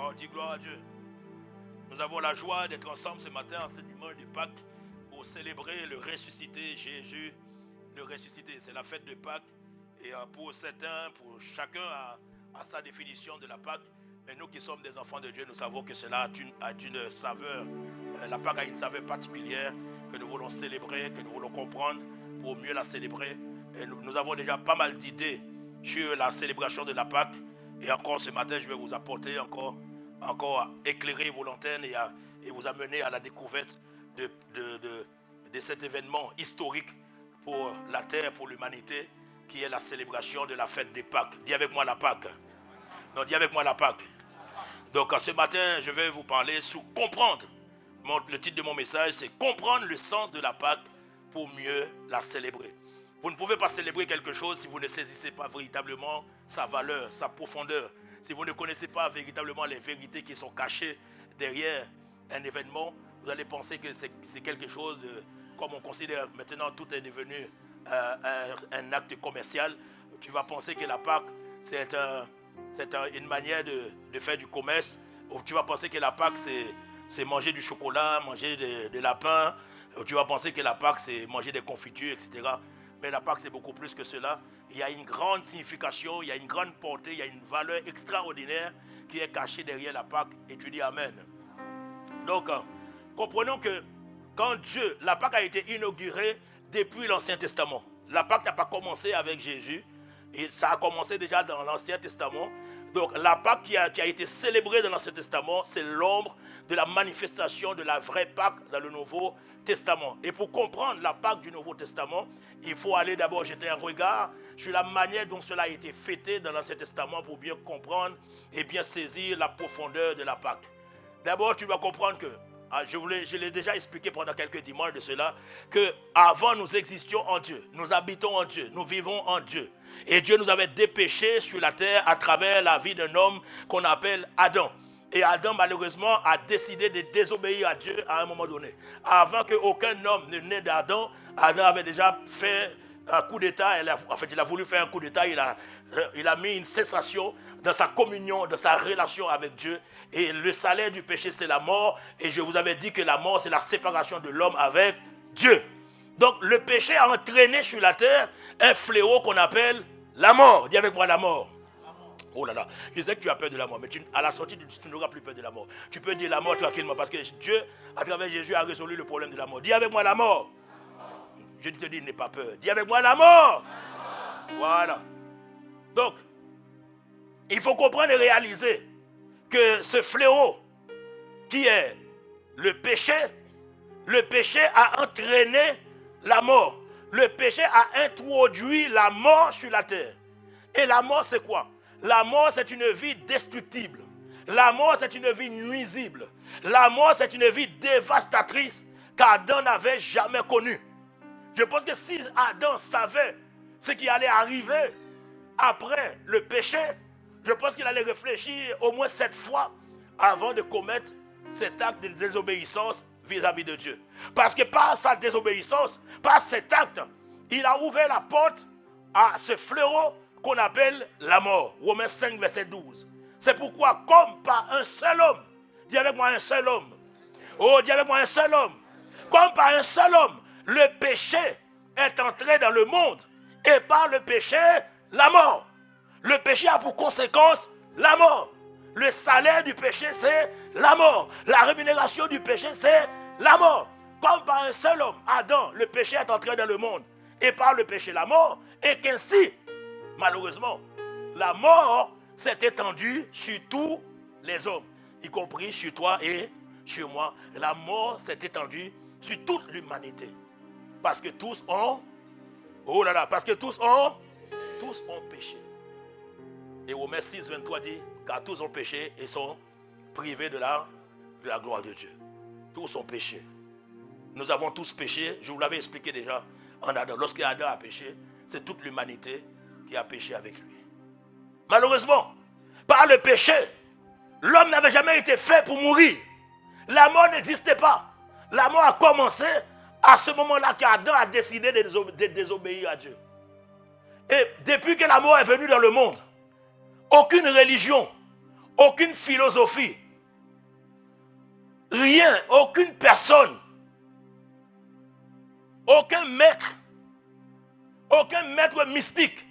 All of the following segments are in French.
Oh, dis gloire à Dieu. Nous avons la joie d'être ensemble ce matin, ce dimanche de Pâques, pour célébrer le ressuscité Jésus, le ressuscité. C'est la fête de Pâques. Et pour certains, pour chacun a sa définition de la Pâques. Mais nous qui sommes des enfants de Dieu, nous savons que cela a une saveur. La Pâque a une saveur particulière que nous voulons célébrer, que nous voulons comprendre pour mieux la célébrer. Et nous avons déjà pas mal d'idées sur la célébration de la Pâque. Et encore ce matin, je vais vous apporter encore à éclairer vos lanternes et vous amener à la découverte de cet événement historique pour la terre, pour l'humanité, qui est la célébration de la fête des Pâques. Dis avec moi la Pâque. Non, dis avec moi la Pâque. Donc ce matin, je vais vous parler sur comprendre. Le titre de mon message, c'est comprendre le sens de la Pâque pour mieux la célébrer. Vous ne pouvez pas célébrer quelque chose si vous ne saisissez pas véritablement sa valeur, sa profondeur. Si vous ne connaissez pas véritablement les vérités qui sont cachées derrière un événement, vous allez penser que c'est quelque chose de... Comme on considère maintenant, tout est devenu un acte commercial. Tu vas penser que la Pâque, c'est une manière de faire du commerce. Ou tu vas penser que la Pâque, c'est manger du chocolat, manger des lapins. Ou tu vas penser que la Pâque, c'est manger des confitures, etc. Mais la Pâque, c'est beaucoup plus que cela. Il y a une grande signification, il y a une grande portée, il y a une valeur extraordinaire qui est cachée derrière la Pâque. Et tu dis Amen. Donc, comprenons que quand la Pâque a été inaugurée depuis l'Ancien Testament. La Pâque n'a pas commencé avec Jésus. Et ça a commencé déjà dans l'Ancien Testament. Donc la Pâque qui a été célébrée dans l'Ancien Testament, c'est l'ombre de la manifestation de la vraie Pâque dans le Nouveau Testament. Et pour comprendre la Pâque du Nouveau Testament, il faut aller d'abord jeter un regard sur la manière dont cela a été fêté dans l'Ancien Testament pour bien comprendre et bien saisir la profondeur de la Pâque. D'abord, tu dois comprendre que, je l'ai déjà expliqué pendant quelques dimanches de cela, qu'avant nous existions en Dieu, nous habitons en Dieu, nous vivons en Dieu. Et Dieu nous avait dépêchés sur la terre à travers la vie d'un homme qu'on appelle Adam. Et Adam, malheureusement, a décidé de désobéir à Dieu à un moment donné. Avant qu'aucun homme ne naisse d'Adam, Adam avait déjà fait un coup d'État. Il a voulu faire un coup d'État. Il a mis une cessation dans sa communion, dans sa relation avec Dieu. Et le salaire du péché, c'est la mort. Et je vous avais dit que la mort, c'est la séparation de l'homme avec Dieu. Donc, le péché a entraîné sur la terre un fléau qu'on appelle la mort. Dis avec moi la mort. Oh là là, je sais que tu as peur de la mort, mais à la sortie, tu n'auras plus peur de la mort. Tu peux dire la mort tranquillement parce que Dieu, à travers Jésus, a résolu le problème de la mort. Dis avec moi la mort. Je te dis, n'aie pas peur. Dis avec moi la mort. Voilà. Donc, il faut comprendre et réaliser que ce fléau qui est le péché a entraîné la mort. Le péché a introduit la mort sur la terre. Et la mort, c'est quoi? La mort, c'est une vie destructible. La mort, c'est une vie nuisible. La mort, c'est une vie dévastatrice qu'Adam n'avait jamais connue. Je pense que si Adam savait ce qui allait arriver après le péché, je pense qu'il allait réfléchir au moins 7 fois avant de commettre cet acte de désobéissance vis-à-vis de Dieu. Parce que par sa désobéissance, par cet acte, il a ouvert la porte à ce fléau qu'on appelle la mort. Romains 5, verset 12. C'est pourquoi, comme par un seul homme, dis avec moi un seul homme. Oh, dis avec moi un seul homme. Comme par un seul homme, le péché est entré dans le monde. Et par le péché, la mort. Le péché a pour conséquence la mort. Le salaire du péché, c'est la mort. La rémunération du péché, c'est la mort. Comme par un seul homme, Adam, le péché est entré dans le monde. Et par le péché, la mort. Et qu'ainsi, malheureusement, la mort s'est étendue sur tous les hommes, y compris sur toi et sur moi. La mort s'est étendue sur toute l'humanité. Parce que tous ont... Oh là là, parce que tous ont péché. Et Romains 6, 23 dit, car tous ont péché et sont privés de la gloire de Dieu. Tous ont péché. Nous avons tous péché, je vous l'avais expliqué déjà en Adam. Lorsque Adam a péché, c'est toute l'humanité qui a péché avec lui. Malheureusement, par le péché, l'homme n'avait jamais été fait pour mourir. La mort n'existait pas. La mort a commencé à ce moment-là qu'Adam a décidé de désobéir à Dieu. Et depuis que la mort est venue dans le monde, aucune religion, aucune philosophie, rien, aucune personne, aucun maître mystique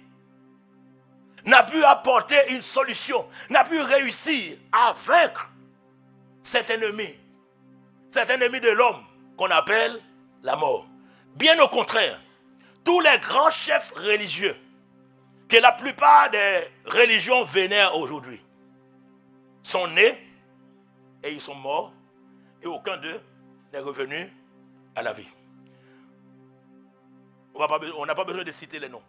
n'a pu apporter une solution, n'a pu réussir à vaincre cet ennemi de l'homme qu'on appelle la mort. Bien au contraire, tous les grands chefs religieux que la plupart des religions vénèrent aujourd'hui sont nés et ils sont morts et aucun d'eux n'est revenu à la vie. On n'a pas besoin de citer les noms.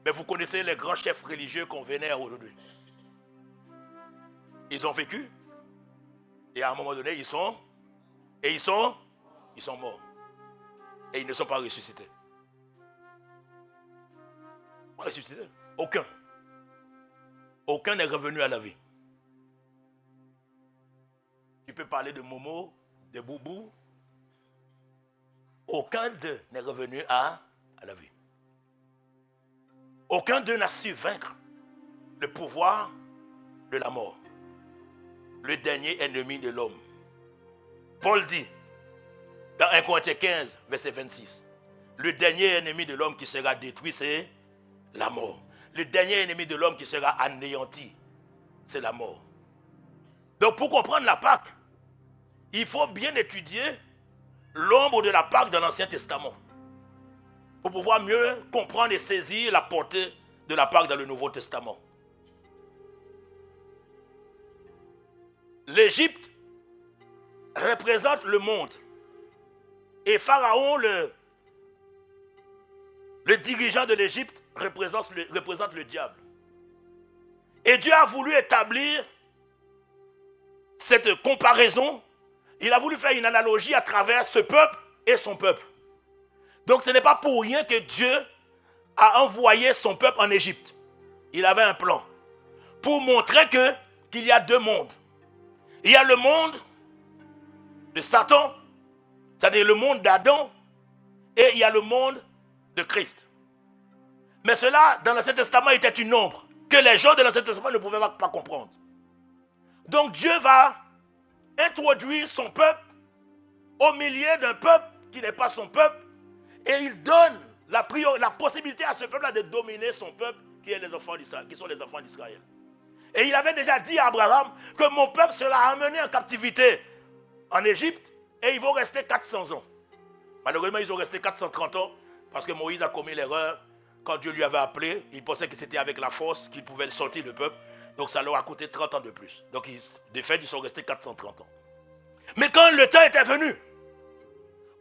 Mais vous connaissez les grands chefs religieux qu'on vénère aujourd'hui. Ils ont vécu et à un moment donné ils sont morts et ils ne sont pas ressuscités. Pas ressuscités. Aucun n'est revenu à la vie. Tu peux parler de Momo, de Boubou. Aucun d'eux n'est revenu à la vie. Aucun d'eux n'a su vaincre le pouvoir de la mort, le dernier ennemi de l'homme. Paul dit, dans 1 Corinthiens 15, verset 26, le dernier ennemi de l'homme qui sera détruit, c'est la mort. Le dernier ennemi de l'homme qui sera anéanti, c'est la mort. Donc pour comprendre la Pâque, il faut bien étudier l'ombre de la Pâque dans l'Ancien Testament pour pouvoir mieux comprendre et saisir la portée de la Pâque dans le Nouveau Testament. L'Égypte représente le monde et Pharaon, le dirigeant de l'Égypte, représente le diable. Et Dieu a voulu établir cette comparaison. Il a voulu faire une analogie à travers ce peuple et son peuple. Donc ce n'est pas pour rien que Dieu a envoyé son peuple en Égypte. Il avait un plan pour montrer qu'il y a deux mondes. Il y a le monde de Satan, c'est-à-dire le monde d'Adam, et il y a le monde de Christ. Mais cela, dans l'Ancien Testament, était une ombre que les gens de l'Ancien Testament ne pouvaient pas comprendre. Donc Dieu va introduire son peuple au milieu d'un peuple qui n'est pas son peuple, et il donne la possibilité à ce peuple-là de dominer son peuple qui sont les enfants d'Israël. Et il avait déjà dit à Abraham que mon peuple sera amené en captivité en Égypte et ils vont rester 400 ans. Malheureusement, ils ont resté 430 ans parce que Moïse a commis l'erreur. Quand Dieu lui avait appelé, il pensait que c'était avec la force qu'il pouvait sortir le peuple. Donc ça leur a coûté 30 ans de plus. Donc de fait, ils sont restés 430 ans. Mais quand le temps était venu,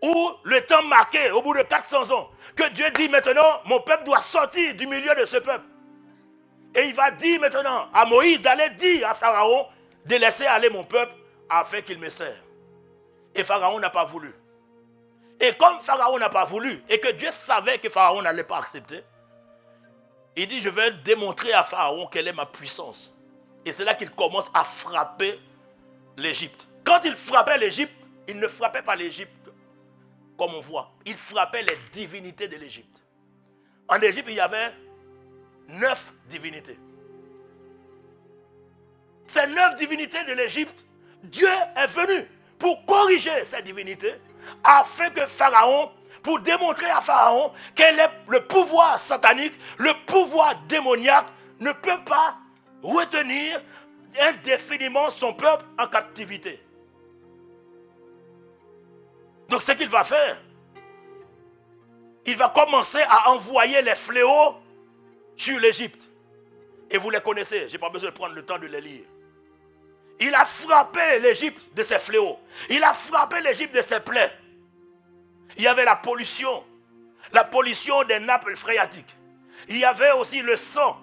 où le temps marqué, au bout de 400 ans, que Dieu dit maintenant, mon peuple doit sortir du milieu de ce peuple. Et il va dire maintenant à Moïse d'aller dire à Pharaon de laisser aller mon peuple afin qu'il me serve. Et Pharaon n'a pas voulu. Et comme Pharaon n'a pas voulu, et que Dieu savait que Pharaon n'allait pas accepter, il dit, je vais démontrer à Pharaon quelle est ma puissance. Et c'est là qu'il commence à frapper l'Égypte. Quand il frappait l'Égypte, il ne frappait pas l'Égypte comme on voit. Il frappait les divinités de l'Égypte. En Égypte, il y avait 9 divinités. Ces 9 divinités de l'Égypte, Dieu est venu pour corriger ces divinités afin que Pharaon, pour démontrer à Pharaon quel est le pouvoir satanique, le pouvoir démoniaque ne peut pas retenir indéfiniment son peuple en captivité. Donc ce qu'il va faire, il va commencer à envoyer les fléaux sur l'Égypte. Et vous les connaissez, je n'ai pas besoin de prendre le temps de les lire. Il a frappé l'Égypte de ses fléaux. Il a frappé l'Égypte de ses plaies. Il y avait la pollution des nappes phréatiques. Il y avait aussi le sang.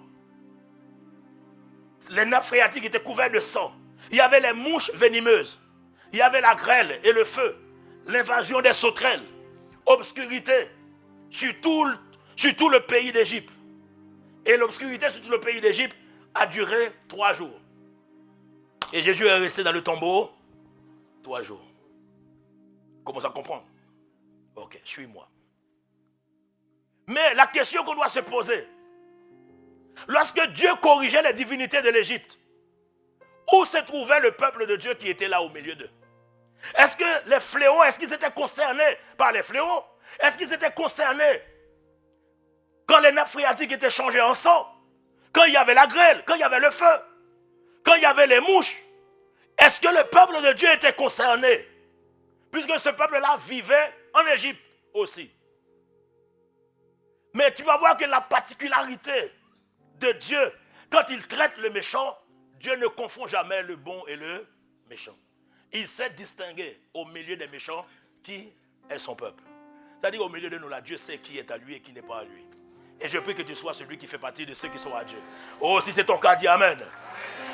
Les nappes phréatiques étaient couvertes de sang. Il y avait les mouches venimeuses. Il y avait la grêle et le feu. L'invasion des sauterelles. Obscurité sur tout le pays d'Égypte. Et l'obscurité sur tout le pays d'Égypte a duré 3 jours. Et Jésus est resté dans le tombeau 3 jours. Commence à comprendre. Ok, suis-moi. Mais la question qu'on doit se poser, lorsque Dieu corrigeait les divinités de l'Égypte, où se trouvait le peuple de Dieu qui était là au milieu d'eux? Est-ce que les fléaux, est-ce qu'ils étaient concernés par les fléaux? Est-ce qu'ils étaient concernés quand les nappes phréatiques étaient changées en sang? Quand il y avait la grêle, quand il y avait le feu, quand il y avait les mouches? Est-ce que le peuple de Dieu était concerné? Puisque ce peuple-là vivait en Égypte aussi. Mais tu vas voir que la particularité de Dieu, quand il traite le méchant, Dieu ne confond jamais le bon et le méchant. Il sait distinguer au milieu des méchants qui est son peuple. C'est-à-dire au milieu de nous là, Dieu sait qui est à lui et qui n'est pas à lui. Et je prie que tu sois celui qui fait partie de ceux qui sont à Dieu. Oh, si c'est ton cas, dis Amen.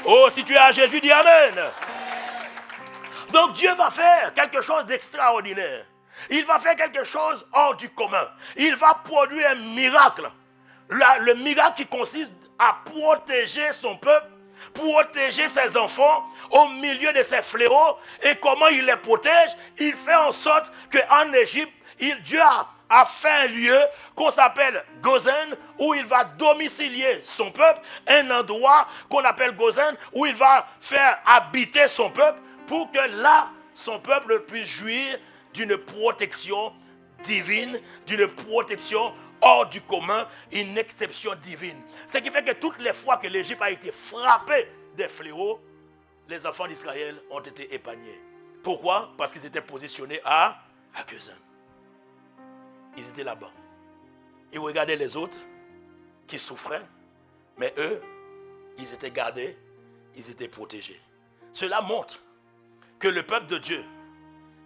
Oh, si tu es à Jésus, dis Amen. Donc Dieu va faire quelque chose d'extraordinaire. Il va faire quelque chose hors du commun. Il va produire un miracle. Le miracle qui consiste à protéger son peuple, protéger ses enfants au milieu de ces fléaux. Et comment il les protège? Il fait en sorte qu'en Égypte, Dieu a fait un lieu qu'on s'appelle Gozen, où il va domicilier son peuple, un endroit qu'on appelle Gozen, où il va faire habiter son peuple, pour que là, son peuple puisse jouir d'une protection divine, d'une protection hors du commun, une exception divine. Ce qui fait que toutes les fois que l'Égypte a été frappée des fléaux, les enfants d'Israël ont été épargnés. Pourquoi? Parce qu'ils étaient positionnés à Gozen. Ils étaient là-bas. Ils regardaient les autres qui souffraient, mais eux, ils étaient gardés, ils étaient protégés. Cela montre que le peuple de Dieu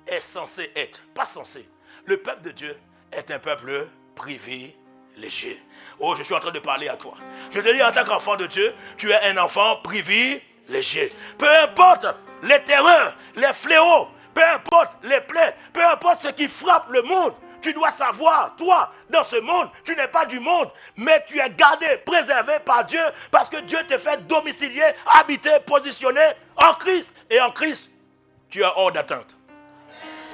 est censé être, pas censé, le peuple de Dieu est un peuple privilégié. Oh, je suis en train de parler à toi. Je te dis en tant qu'enfant de Dieu, tu es un enfant privilégié. Peu importe les terreurs, les fléaux, peu importe les plaies, peu importe ce qui frappe le monde, tu dois savoir, toi, dans ce monde, tu n'es pas du monde, mais tu es gardé, préservé par Dieu, parce que Dieu te fait domicilier, habiter, positionner en Christ. Et en Christ, tu es hors d'atteinte.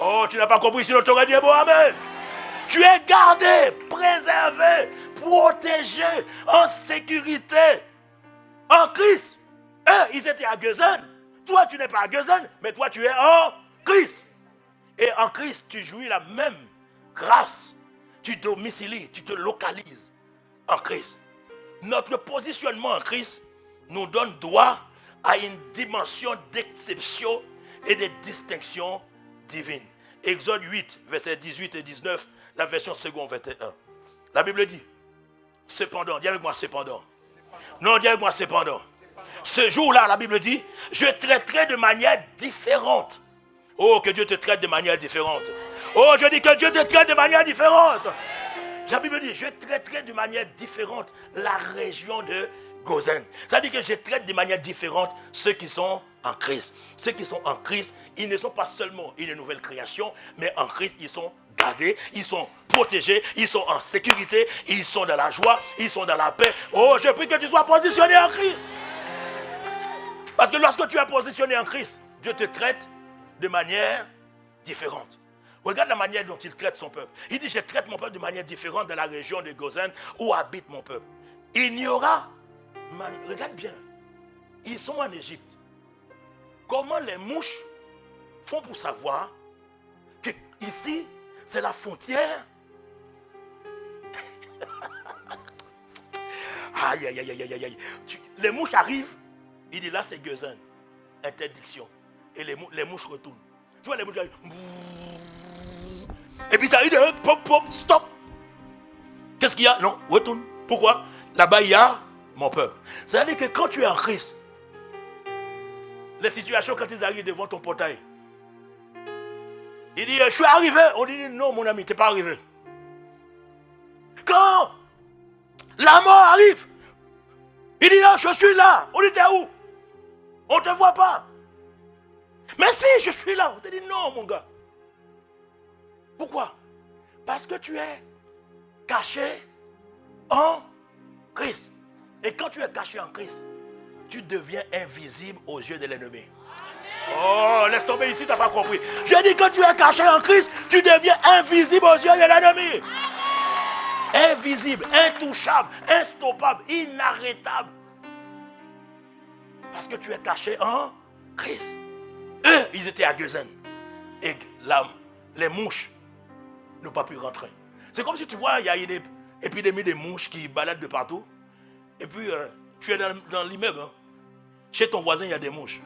Oh, tu n'as pas compris, sinon tu aurais dit bon amen. Tu es gardé, préservé, protégé, en sécurité, en Christ. Eux, ils étaient à Gozen. Toi, tu n'es pas à Gozen, mais toi, tu es en Christ. Et en Christ, tu jouis la même grâce. Tu domicilies, tu te localises en Christ. Notre positionnement en Christ nous donne droit à une dimension d'exception et de distinction divine. Exode 8, versets 18 et 19, la version seconde 21. La Bible dit, cependant, dis avec moi cependant. Non, dis avec moi cependant. Ce jour-là, la Bible dit, je traiterai de manière différente. Oh, que Dieu te traite de manière différente. Oh, je dis que Dieu te traite de manière différente. La Bible dit, je traiterai de manière différente la région de Gozen. Ça dit que je traite de manière différente ceux qui sont en Christ. Ceux qui sont en Christ, ils ne sont pas seulement une nouvelle création, mais en Christ, ils sont gardés, ils sont protégés, ils sont en sécurité, ils sont dans la joie, ils sont dans la paix. Oh, je prie que tu sois positionné en Christ. Parce que lorsque tu es positionné en Christ, Dieu te traite de manière différente. Regarde la manière dont il traite son peuple. Il dit, je traite mon peuple de manière différente dans la région de Gozen où habite mon peuple. Il n'y aura, regarde bien, ils sont en Égypte. Comment les mouches font pour savoir que ici, c'est la frontière? Aïe, aïe, aïe, aïe, aïe. Les mouches arrivent, il dit là c'est Gozen, interdiction. Et les mouches retournent. Tu vois les mouches arrivent. Et puis ça arrive, pop, pop, stop. Qu'est-ce qu'il y a? Non, retourne. Pourquoi? Là-bas il y a mon peuple. C'est-à-dire que quand tu es en Christ, les situations quand ils arrivent devant ton portail, il dit, je suis arrivé. On dit, non mon ami, tu n'es pas arrivé. Quand la mort arrive, il dit, non, je suis là. On dit, t'es où? On ne te voit pas. Mais si, je suis là. On te dit, non mon gars. Pourquoi? Parce que tu es caché en Christ. Et quand tu es caché en Christ, tu deviens invisible aux yeux de l'ennemi. Oh, laisse tomber ici, tu n'as pas compris. Je dis que tu es caché en Christ, tu deviens invisible aux yeux de l'ennemi. Invisible, intouchable, instoppable, inarrêtable. Parce que tu es caché en Christ. Eux, ils étaient à Gözen. Et les mouches n'ont pas pu rentrer. C'est comme si tu vois, il y a une épidémie de mouches qui baladent de partout. Et puis, tu es dans l'immeuble. Hein. Chez ton voisin, il y a des mouches.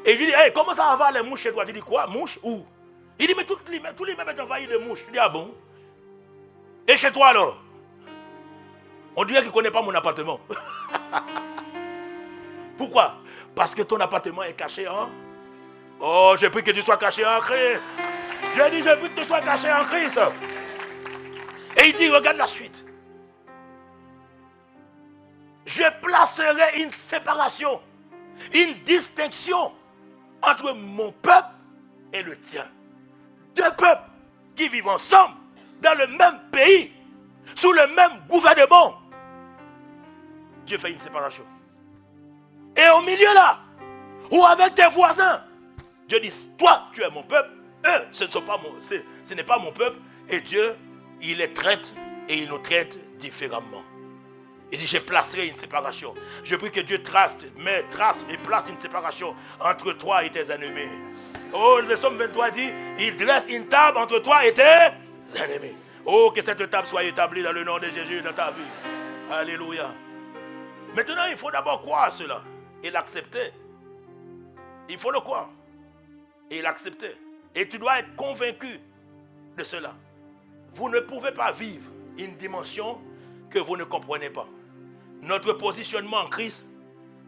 Et il dit, hey, comment ça va les mouches chez toi? Tu dis quoi? Mouches? Où? Il dit, mais tout l'immeuble est envahi de mouches. Il dit, ah bon? Et chez toi alors? On dirait qu'il ne connaît pas mon appartement. Pourquoi? Parce que ton appartement est caché en... Oh, j'ai pris que tu sois caché en Christ. J'ai dit, j'ai pris que tu sois caché en Christ. Et il dit, regarde la suite. Je placerai une séparation, une distinction entre mon peuple et le tien. Deux peuples qui vivent ensemble dans le même pays, sous le même gouvernement. Dieu fait une séparation. Et au milieu là, ou avec tes voisins, Dieu dit, toi tu es mon peuple, eux ce n'est pas mon peuple. Et Dieu, il les traite et il nous traite différemment. Il dit, je placerai une séparation. Je prie que Dieu trace et place une séparation entre toi et tes ennemis. Oh, le psaume 23 dit, il dresse une table entre toi et tes ennemis. Oh, que cette table soit établie dans le nom de Jésus dans ta vie. Alléluia. Maintenant, il faut d'abord croire à cela et l'accepter. Il faut le croire et l'accepter. Et tu dois être convaincu de cela. Vous ne pouvez pas vivre une dimension que vous ne comprenez pas. Notre positionnement en Christ,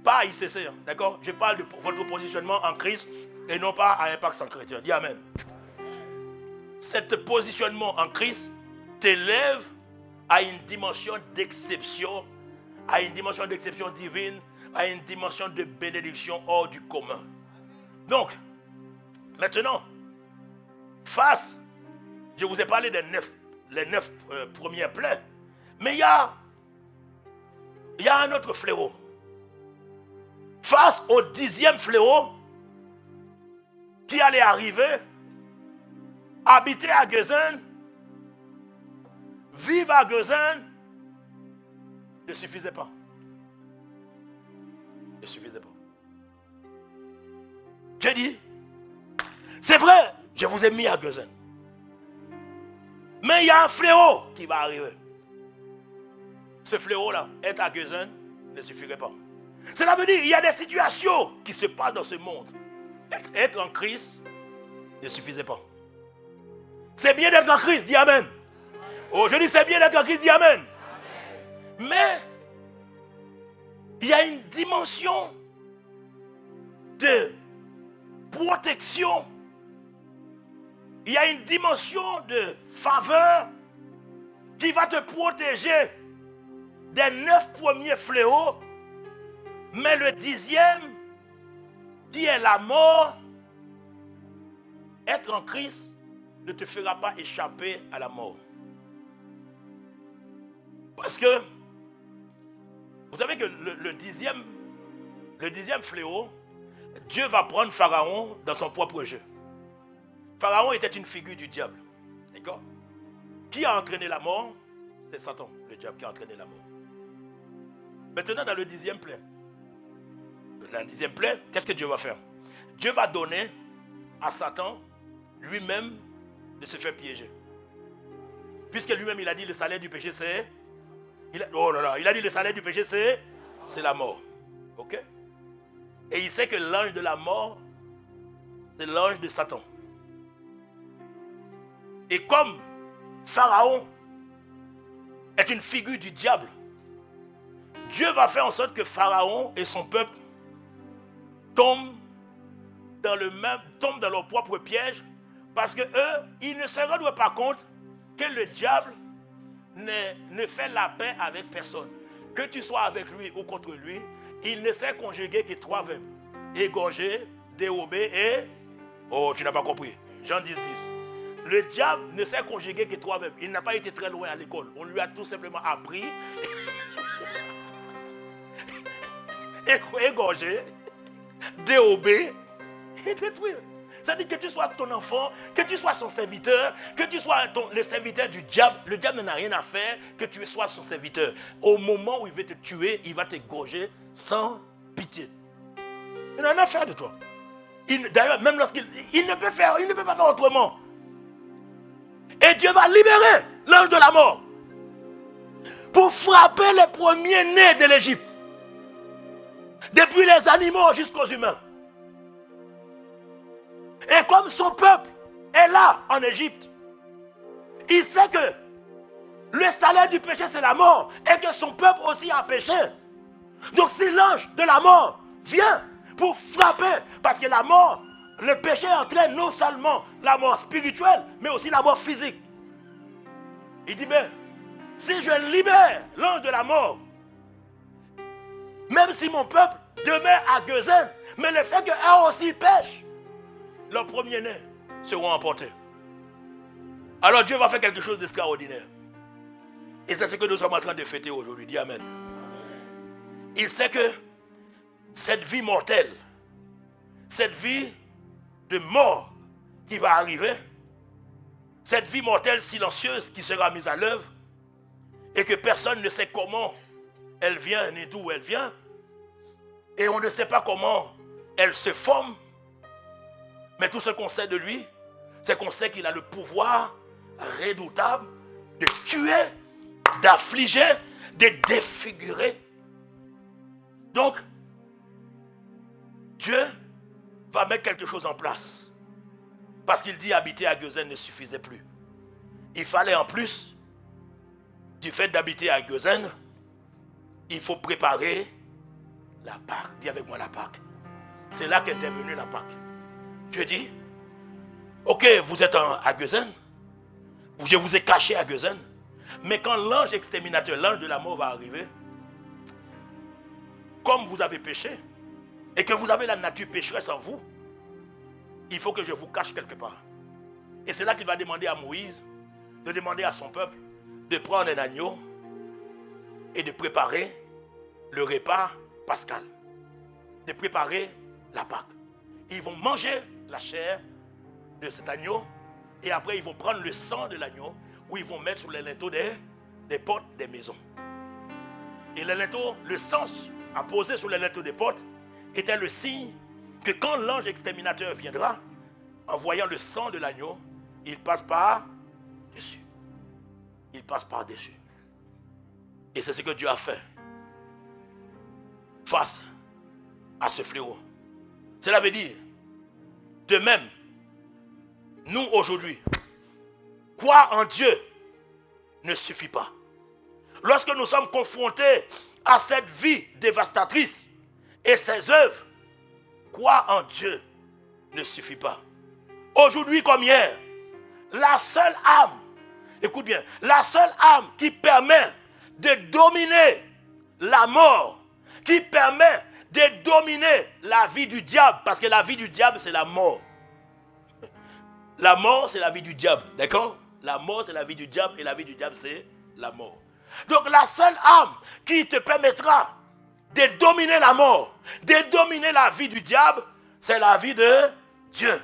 pas ICC, hein, d'accord? Je parle de votre positionnement en Christ et non pas à Impact Sans Chrétien. Dis Amen. Cet positionnement en Christ t'élève à une dimension d'exception, à une dimension d'exception divine, à une dimension de bénédiction hors du commun. Donc, maintenant, je vous ai parlé des les 9 premières plaies, mais il y a un autre fléau. Face au 10e fléau qui allait arriver, habiter à Gözen, vivre à Gözen, ne suffisait pas. Ne suffisait pas. J'ai dit, c'est vrai, je vous ai mis à Gözen. Mais il y a un fléau qui va arriver. Ce fléau-là, être à Gözen, ne suffirait pas. Cela veut dire qu'il y a des situations qui se passent dans ce monde. Être en Christ ne suffisait pas. C'est bien d'être en Christ, dis Amen. Oh, je dis c'est bien d'être en Christ, dis Amen. Mais il y a une dimension de protection. Il y a une dimension de faveur qui va te protéger des 9 premiers fléaux, mais le 10e, qui est la mort, être en Christ ne te fera pas échapper à la mort. Parce que, vous savez que le 10e fléau, Dieu va prendre Pharaon dans son propre jeu. Pharaon était une figure du diable. D'accord? Qui a entraîné la mort? C'est Satan, le diable, qui a entraîné la mort. Maintenant, dans le 10e plaie. La 10e plaie, qu'est-ce que Dieu va faire? Dieu va donner à Satan lui-même de se faire piéger. Puisque lui-même, il a dit le salaire du péché, c'est... Il a dit le salaire du péché, c'est la mort. Ok? Et il sait que l'ange de la mort, c'est l'ange de Satan. Et comme Pharaon est une figure du diable, Dieu va faire en sorte que Pharaon et son peuple tombent dans leur propre piège, parce que eux, ils ne se rendent pas compte que le diable ne fait la paix avec personne. Que tu sois avec lui ou contre lui, il ne sait conjuguer que 3 verbes. Égorger, dérober et... Oh, tu n'as pas compris. Jean 10. Le diable ne sait conjuguer que 3 verbes. Il n'a pas été très loin à l'école. On lui a tout simplement appris égorger, dérober et détruire. C'est-à-dire que tu sois ton enfant, que tu sois son serviteur, que tu sois le serviteur du diable. Le diable n'en a rien à faire que tu sois son serviteur. Au moment où il veut te tuer, il va t'égorger sans pitié. pitié. Il en a fait de toi. D'ailleurs, même lorsqu'il ne peut pas faire autrement. Et Dieu va libérer l'ange de la mort pour frapper les premiers-nés de l'Égypte. Depuis les animaux jusqu'aux humains. Et comme son peuple est là en Égypte, il sait que le salaire du péché c'est la mort et que son peuple aussi a péché. Donc si l'ange de la mort vient pour frapper, parce que la mort, le péché entraîne non seulement la mort spirituelle, mais aussi la mort physique. Il dit, mais si je libère l'ange de la mort, même si mon peuple demeure à Gozen, mais le fait qu'eux aussi pêchent, leurs premiers-nés seront emportés. Alors Dieu va faire quelque chose d'extraordinaire. Et c'est ce que nous sommes en train de fêter aujourd'hui. Dis Amen. Il sait que cette vie mortelle, cette vie de mort qui va arriver, cette vie mortelle silencieuse qui sera mise à l'œuvre, et que personne ne sait comment elle vient ni d'où elle vient, et on ne sait pas comment elle se forme, mais tout ce qu'on sait de lui, c'est qu'on sait qu'il a le pouvoir redoutable de tuer, d'affliger, de défigurer. Donc, Dieu va mettre quelque chose en place. Parce qu'il dit habiter à Gozen ne suffisait plus. Il fallait en plus, du fait d'habiter à Gozen, il faut préparer la Pâque. Dis avec moi la Pâque. C'est là qu'est intervenue la Pâque. Dieu dit, ok, vous êtes à Gozen, je vous ai caché à Gozen, mais quand l'ange exterminateur, l'ange de la mort va arriver, comme vous avez péché, et que vous avez la nature pécheresse en vous, il faut que je vous cache quelque part. Et c'est là qu'il va demander à Moïse, de demander à son peuple, de prendre un agneau et de préparer le repas pascal, de préparer la Pâque. Ils vont manger la chair de cet agneau et après ils vont prendre le sang de l'agneau où ils vont mettre sur les linteaux des portes des maisons. Et les linteaux, le sang à poser sur les linteaux des portes était le signe que quand l'ange exterminateur viendra, en voyant le sang de l'agneau, il passe par dessus. Il passe par dessus. Et c'est ce que Dieu a fait face à ce fléau. Cela veut dire, de même, nous aujourd'hui, croire en Dieu ne suffit pas. Lorsque nous sommes confrontés à cette vie dévastatrice et ses œuvres, croire en Dieu ne suffit pas. Aujourd'hui comme hier, la seule âme, écoute bien, la seule âme qui permet de dominer la mort, qui permet de dominer la vie du diable, parce que la vie du diable c'est la mort. La mort c'est la vie du diable, d'accord? La mort c'est la vie du diable et la vie du diable c'est la mort. Donc la seule âme qui te permettra de dominer la mort, de dominer la vie du diable, c'est la vie de Dieu.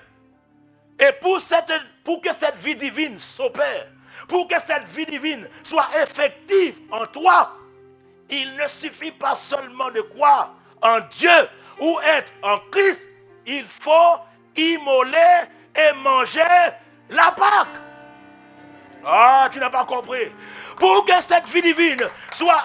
Et pour que cette vie divine s'opère, pour que cette vie divine soit effective en toi, il ne suffit pas seulement de croire en Dieu ou être en Christ, il faut immoler et manger la Pâque. Ah, tu n'as pas compris. Pour que cette vie divine soit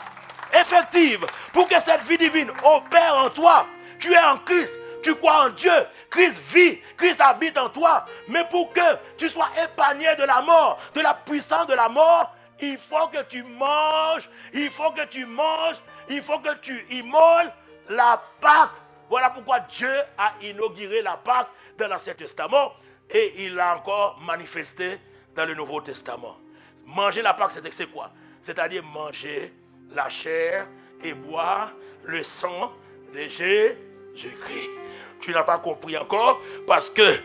effective, pour que cette vie divine opère en toi, tu es en Christ, tu crois en Dieu, Christ vit, Christ habite en toi. Mais pour que tu sois épargné de la mort, de la puissance de la mort, il faut que tu manges, il faut que tu immoles la Pâque. Voilà pourquoi Dieu a inauguré la Pâque dans l'Ancien Testament et il l'a encore manifesté dans le Nouveau Testament. Manger la Pâque, c'est quoi? C'est-à-dire manger la chair et boire le sang de Jésus-Christ. Tu n'as pas compris encore parce que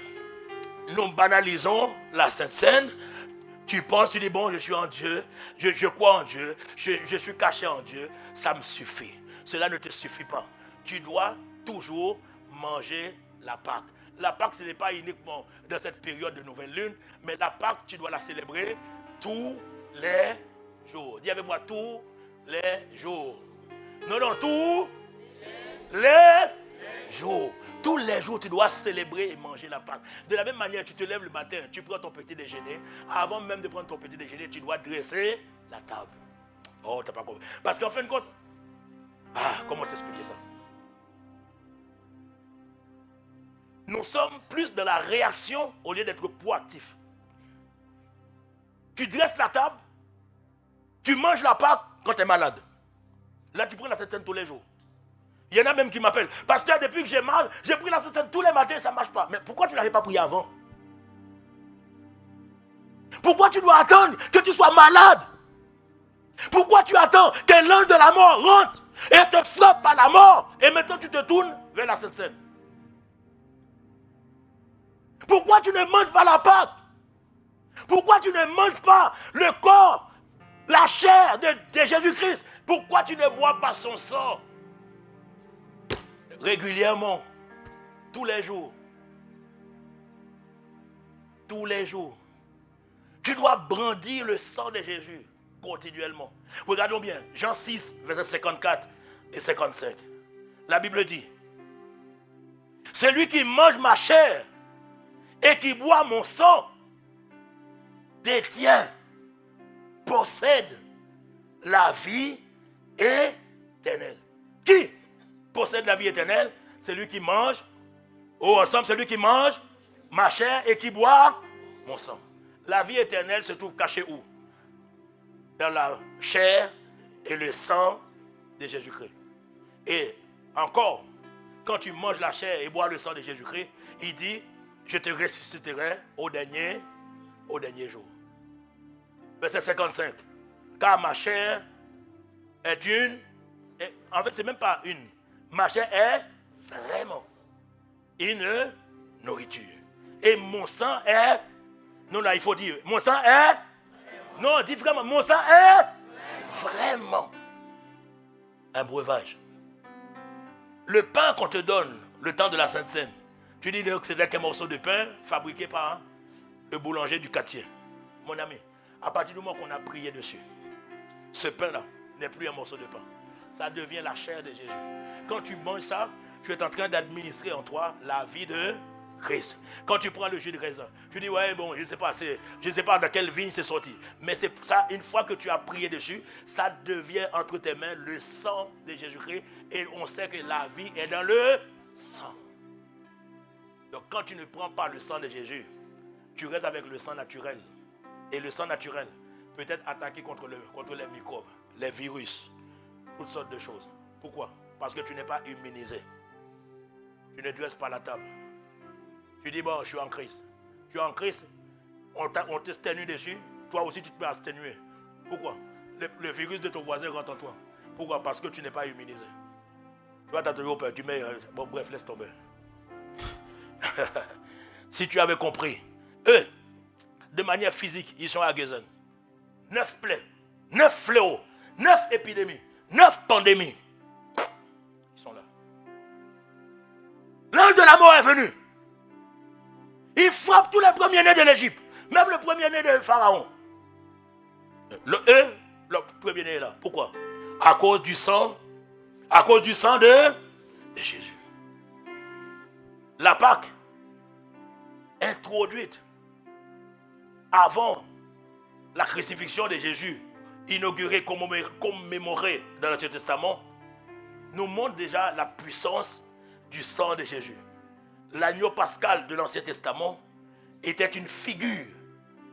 nous banalisons la Sainte Seine. Tu penses, tu dis bon, je suis en Dieu, je crois en Dieu, je suis caché en Dieu, ça me suffit. Cela ne te suffit pas. Tu dois toujours manger la Pâque. La Pâque, ce n'est pas uniquement dans cette période de nouvelle lune, mais la Pâque, tu dois la célébrer tous les jours. Dis avec moi, tous les jours. Non, tous. les jours. Tous les jours, tu dois célébrer et manger la Pâque. De la même manière, tu te lèves le matin, tu prends ton petit déjeuner. Avant même de prendre ton petit déjeuner, tu dois dresser la table. Oh, tu n'as pas compris. Parce qu'en fin de compte, comment t'expliquer ça? Nous sommes plus dans la réaction au lieu d'être proactifs. Tu dresses la table, tu manges la Pâque quand tu es malade. Là, tu prends la Sainte Seine tous les jours. Il y en a même qui m'appellent. Pasteur, depuis que j'ai mal, j'ai pris la Sainte Seine tous les matins, ça ne marche pas. Mais pourquoi tu n'avais pas prié avant? Pourquoi tu dois attendre que tu sois malade? Pourquoi tu attends que l'ange de la mort rentre et te frappe à la mort et maintenant tu te tournes vers la Sainte Seine? Pourquoi tu ne manges pas la Pâque? Pourquoi tu ne manges pas le corps, la chair de Jésus-Christ? Pourquoi tu ne bois pas son sang? Régulièrement, tous les jours. Tous les jours. Tu dois brandir le sang de Jésus continuellement. Regardons bien, Jean 6, versets 54 et 55. La Bible dit, celui qui mange ma chair et qui boit mon sang détient, possède la vie éternelle. Qui possède la vie éternelle? Celui qui mange, ensemble, celui qui mange ma chair et qui boit mon sang. La vie éternelle se trouve cachée où? Dans la chair et le sang de Jésus-Christ. Et encore, quand tu manges la chair et bois le sang de Jésus-Christ, il dit, je te ressusciterai au dernier jour. Verset 55. Car ma chair est en fait, c'est même pas une. Ma chair est vraiment une nourriture. Et mon sang est... Non, là, il faut dire, mon sang est... Non, dis vraiment, mon sang est vraiment un breuvage. Le pain qu'on te donne, le temps de la Sainte Seine, tu dis que c'est qu'un morceau de pain fabriqué par le boulanger du quartier. Mon ami, à partir du moment qu'on a prié dessus, ce pain-là n'est plus un morceau de pain. Ça devient la chair de Jésus. Quand tu manges ça, tu es en train d'administrer en toi la vie de Christ. Quand tu prends le jus de raisin, tu dis, ouais, bon, je ne sais pas de quelle vigne c'est sorti. Mais c'est ça, une fois que tu as prié dessus, ça devient entre tes mains le sang de Jésus-Christ. Et on sait que la vie est dans le sang. Donc quand tu ne prends pas le sang de Jésus, tu restes avec le sang naturel. Et le sang naturel peut être attaqué contre les microbes, les virus, toutes sortes de choses. Pourquoi? Parce que tu n'es pas immunisé. Tu ne dresses pas la table. Tu dis, bon, je suis en Christ. Tu es en Christ, on t'exténue dessus, toi aussi tu te peux absténuer. Pourquoi? Le virus de ton voisin rentre en toi. Pourquoi? Parce que tu n'es pas immunisé. Toi, tu as toujours peur. Tu mets, bon, bref, laisse tomber. Si tu avais compris, eux, de manière physique, ils sont à Guézen. 9 plaies, 9 fléaux, 9 épidémies, 9 pandémies. Ils sont là. L'ange de la mort est venu. Il frappe tous les premiers-nés de l'Égypte, même le premier-né de Pharaon. Le premier-né est là. Pourquoi? À cause du sang de Jésus. La Pâque, introduite avant la crucifixion de Jésus, inaugurée, commémorée dans l'Ancien Testament, nous montre déjà la puissance du sang de Jésus. L'agneau pascal de l'Ancien Testament était une figure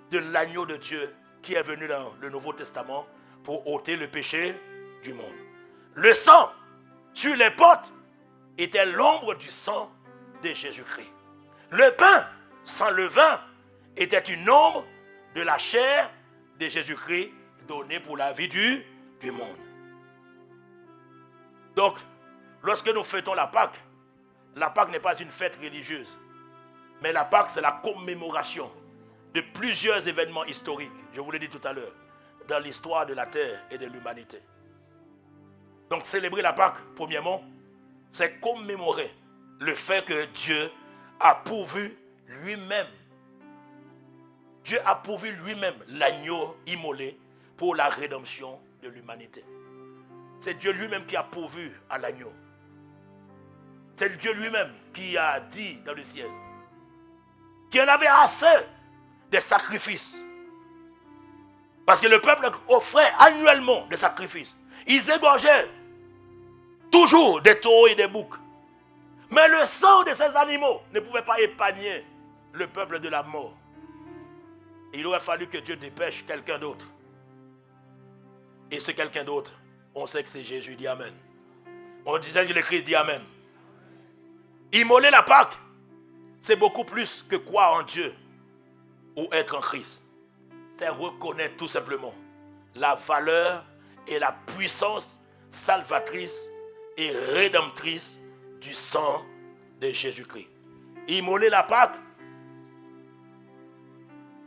de l'agneau de Dieu qui est venu dans le Nouveau Testament pour ôter le péché du monde. Le sang sur les portes était l'ombre du sang de Jésus-Christ. Le pain sans levain était une ombre de la chair de Jésus-Christ donnée pour la vie du monde. Donc, lorsque nous fêtons la Pâque n'est pas une fête religieuse, mais la Pâque, c'est la commémoration de plusieurs événements historiques, je vous l'ai dit tout à l'heure, dans l'histoire de la terre et de l'humanité. Donc, célébrer la Pâque, premièrement, c'est commémorer le fait que Dieu a pourvu lui-même. Dieu a pourvu lui-même l'agneau immolé pour la rédemption de l'humanité. C'est Dieu lui-même qui a pourvu à l'agneau. C'est Dieu lui-même qui a dit dans le ciel qu'il en avait assez des sacrifices. Parce que le peuple offrait annuellement des sacrifices. Ils égorgeaient toujours des taureaux et des boucs. Mais le sang de ces animaux ne pouvait pas épargner le peuple de la mort. Il aurait fallu que Dieu dépêche quelqu'un d'autre. Et ce quelqu'un d'autre, on sait que c'est Jésus, dit Amen. On disait que le Christ dit Amen. Immoler la Pâque, c'est beaucoup plus que croire en Dieu ou être en Christ. C'est reconnaître tout simplement la valeur et la puissance salvatrice et rédemptrice du sang de Jésus-Christ. Immoler la Pâque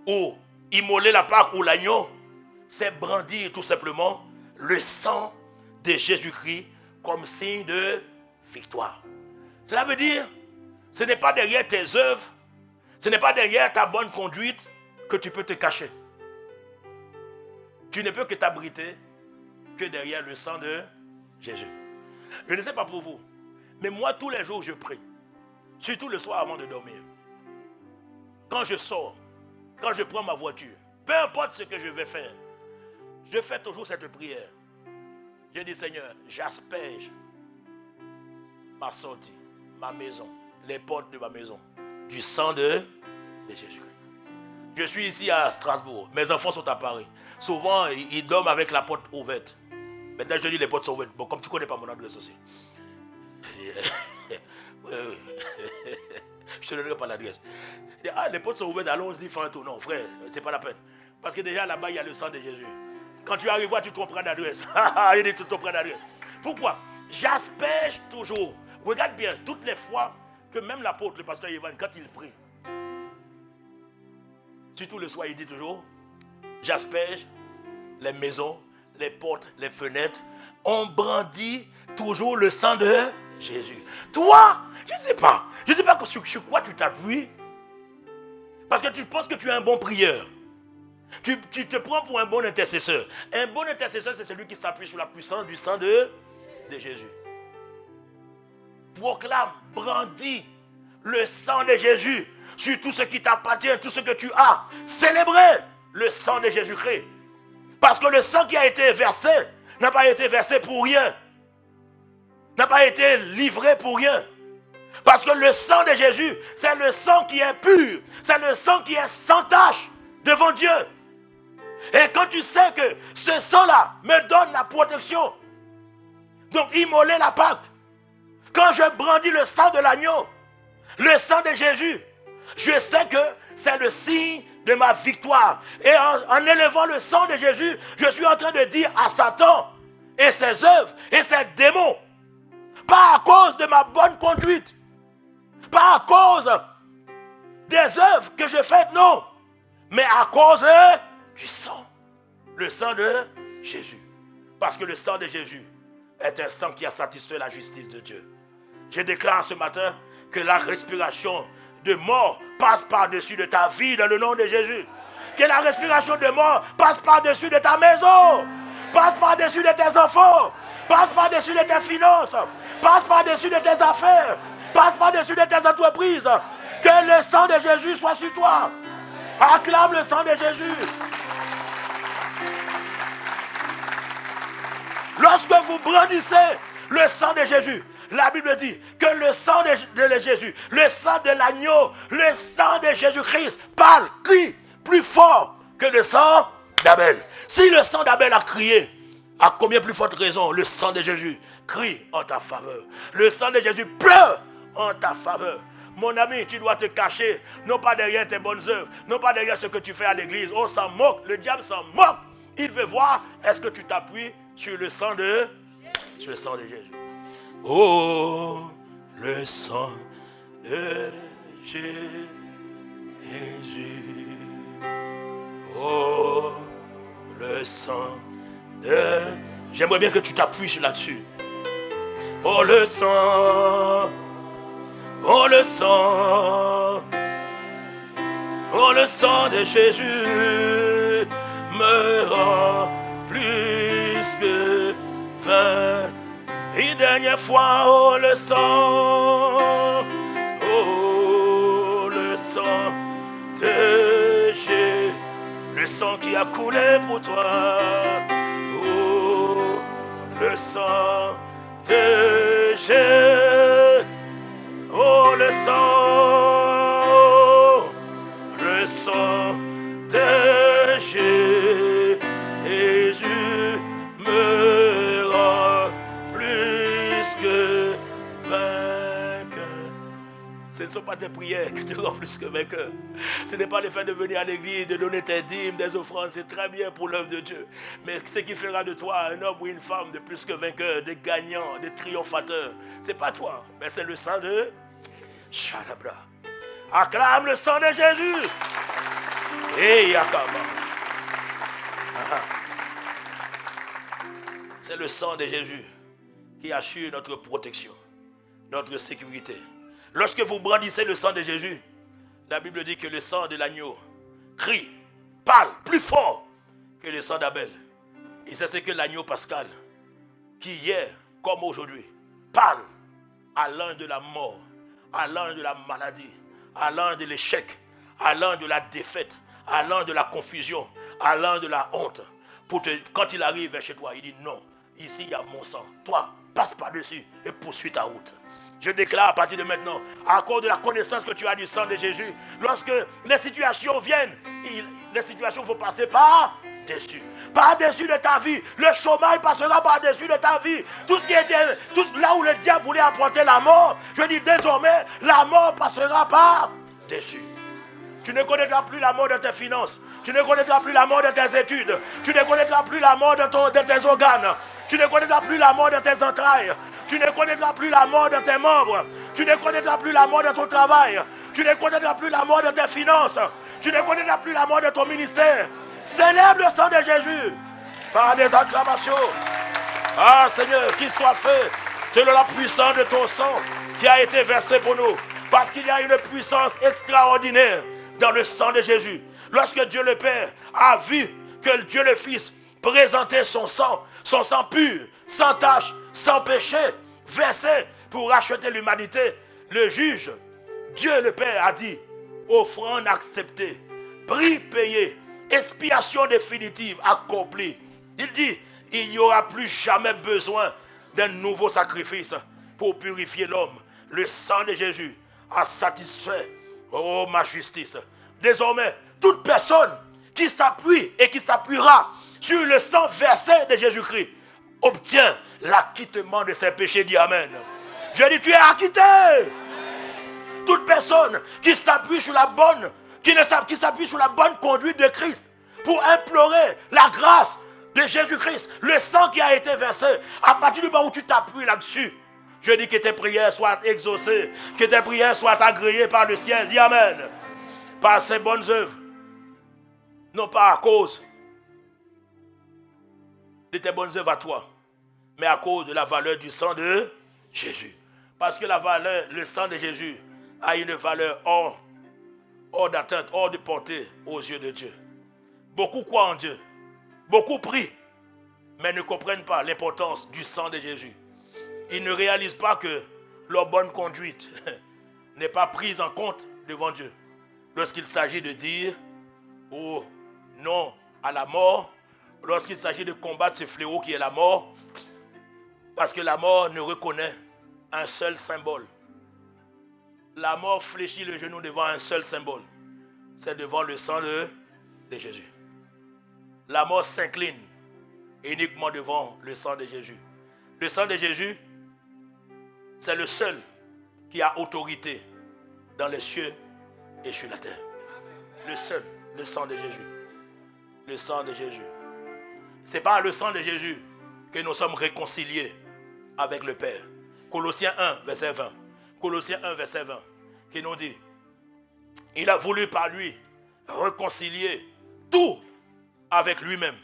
ou l'agneau, c'est brandir tout simplement le sang de Jésus-Christ comme signe de victoire. Cela veut dire, ce n'est pas derrière tes œuvres, ce n'est pas derrière ta bonne conduite que tu peux te cacher. Tu ne peux que t'abriter que derrière le sang de Jésus. Je ne sais pas pour vous, mais moi tous les jours je prie, surtout le soir avant de dormir. Quand je sors, quand je prends ma voiture, peu importe ce que je vais faire, je fais toujours cette prière. Je dis Seigneur, j'asperge ma sortie, ma maison, les portes de ma maison, du sang de Jésus. Je suis ici à Strasbourg, mes enfants sont à Paris. Souvent, ils dorment avec la porte ouverte. Maintenant, je te dis les portes sont ouvertes. Bon, comme tu ne connais pas mon adresse aussi. Je te donnerai pas l'adresse. Ah, les portes sont ouvertes, allons-y, faire un tour. Non, frère, c'est pas la peine. Parce que déjà là-bas, il y a le sang de Jésus. Quand tu arriveras, tu tromperas d'adresse. Il dit tu tromperas d'adresse. Pourquoi? J'asperge toujours. Regarde bien, toutes les fois que même l'apôtre, le pasteur Yvan, quand il prie, surtout le soir, il dit toujours, j'asperge les maisons, les portes, les fenêtres. On brandit toujours le sang de Jésus. Toi, je ne sais pas sur quoi tu t'appuies. Parce que tu penses que tu es un bon prieur. Tu te prends pour un bon intercesseur. Un bon intercesseur, c'est celui qui s'appuie sur la puissance du sang de Jésus. Proclame, brandis le sang de Jésus sur tout ce qui t'appartient, tout ce que tu as. Célébrez le sang de Jésus-Christ. Parce que le sang qui a été versé n'a pas été versé pour rien. N'a pas été livré pour rien. Parce que le sang de Jésus, c'est le sang qui est pur. C'est le sang qui est sans tache devant Dieu. Et quand tu sais que ce sang-là me donne la protection, donc immoler la Pâque, quand je brandis le sang de l'agneau, le sang de Jésus, je sais que c'est le signe de ma victoire. Et en élevant le sang de Jésus, je suis en train de dire à Satan et ses œuvres et ses démons, pas à cause de ma bonne conduite, pas à cause des œuvres que je fais, non, mais à cause du sang, le sang de Jésus. Parce que le sang de Jésus est un sang qui a satisfait la justice de Dieu. Je déclare ce matin que la respiration de mort passe par-dessus de ta vie dans le nom de Jésus. Que la respiration de mort passe par-dessus de ta maison, passe par-dessus de tes enfants, passe par-dessus de tes finances, passe par-dessus de tes affaires, passe par-dessus de tes entreprises. Que le sang de Jésus soit sur toi. Acclame le sang de Jésus. Lorsque vous brandissez le sang de Jésus, la Bible dit que le sang de Jésus, le sang de l'agneau, le sang de Jésus-Christ parle, crie plus fort que le sang d'Abel. Si le sang d'Abel a crié, à combien plus forte raison le sang de Jésus crie en ta faveur. Le sang de Jésus pleure en ta faveur. Mon ami, tu dois te cacher, non pas derrière tes bonnes œuvres, non pas derrière ce que tu fais à l'église. On s'en moque, le diable s'en moque. Il veut voir, est-ce que tu t'appuies sur le sang de Jésus. Oh, le sang de Jésus. Oh, le sang de... J'aimerais bien que tu t'appuies là-dessus. Oh, le sang. Oh, le sang. Oh, le sang de Jésus me rend plus que vainqueur. Il dernière fois, oh le sang de Jésus, le sang qui a coulé pour toi, oh le sang de Jésus, oh le sang de Jésus me rend plus que vainqueur. Ce ne sont pas tes prières qui te rendent plus que vainqueur. Ce n'est pas le fait de venir à l'église, de donner tes dîmes, des offrandes. C'est très bien pour l'œuvre de Dieu. Mais ce qui fera de toi un homme ou une femme de plus que vainqueur, de gagnant, de triomphateur, ce n'est pas toi, mais c'est le sang de Shalabra. Acclame le sang de Jésus. Et Yakama. C'est le sang de Jésus qui assure notre protection, notre sécurité. Lorsque vous brandissez le sang de Jésus, la Bible dit que le sang de l'agneau crie, parle plus fort que le sang d'Abel. Et c'est ce que l'agneau pascal, qui hier comme aujourd'hui, parle à l'ange de la mort, à l'ange de la maladie, à l'ange de l'échec, à l'ange de la défaite, à l'ange de la confusion, à l'ange de la honte. Quand il arrive vers chez toi, il dit non, ici il y a mon sang. Toi, passe par-dessus et poursuis ta route. Je déclare à partir de maintenant, à cause de la connaissance que tu as du sang de Jésus, lorsque les situations viennent, les situations vont passer par-dessus. Par-dessus de ta vie. Le chômage passera par-dessus de ta vie. Tout ce qui était, là où le diable voulait apporter la mort, je dis désormais, la mort passera par-dessus. Tu ne connaîtras plus la mort de tes finances. Tu ne connaîtras plus la mort de tes études. Tu ne connaîtras plus la mort de tes organes. Tu ne connaîtras plus la mort de tes entrailles. Tu ne connaîtras plus la mort de tes membres. Tu ne connaîtras plus la mort de ton travail. Tu ne connaîtras plus la mort de tes finances. Tu ne connaîtras plus la mort de ton ministère. Célèbre le sang de Jésus par des acclamations. Ah Seigneur, qu'il soit fait selon la puissance de ton sang qui a été versé pour nous. Parce qu'il y a une puissance extraordinaire dans le sang de Jésus. Lorsque Dieu le Père a vu que Dieu le Fils présentait son sang pur, sans tache, sans péché, versé pour racheter l'humanité, le juge, Dieu le Père a dit, offrande acceptée, prix payé, expiation définitive accomplie. Il dit, il n'y aura plus jamais besoin d'un nouveau sacrifice pour purifier l'homme. Le sang de Jésus a satisfait, oh ma justice. Désormais, toute personne qui s'appuie et qui s'appuiera sur le sang versé de Jésus-Christ obtient l'acquittement de ses péchés. Dis Amen. Je dis, tu es acquitté. Toute personne qui s'appuie sur la bonne, qui s'appuie sur la bonne conduite de Christ pour implorer la grâce de Jésus-Christ, le sang qui a été versé, à partir du moment où tu t'appuies là-dessus, je dis que tes prières soient exaucées, que tes prières soient agréées par le ciel. Dis Amen. Par ses bonnes œuvres, non pas à cause de tes bonnes œuvres à toi, mais à cause de la valeur du sang de Jésus. Parce que le sang de Jésus a une valeur hors d'atteinte, hors de portée aux yeux de Dieu. Beaucoup croient en Dieu, beaucoup prient, mais ne comprennent pas l'importance du sang de Jésus. Ils ne réalisent pas que leur bonne conduite n'est pas prise en compte devant Dieu. Lorsqu'il s'agit de dire oh non à la mort, lorsqu'il s'agit de combattre ce fléau qui est la mort, parce que la mort ne reconnaît un seul symbole. La mort fléchit le genou devant un seul symbole. C'est devant le sang de Jésus. La mort s'incline uniquement devant le sang de Jésus. Le sang de Jésus, c'est le seul qui a autorité dans les cieux et sur la terre. Le seul, le sang de Jésus. Le sang de Jésus. C'est par le sang de Jésus que nous sommes réconciliés avec le Père. Colossiens 1, verset 20. Colossiens 1, verset 20, qui nous dit, il a voulu par lui réconcilier tout avec lui-même.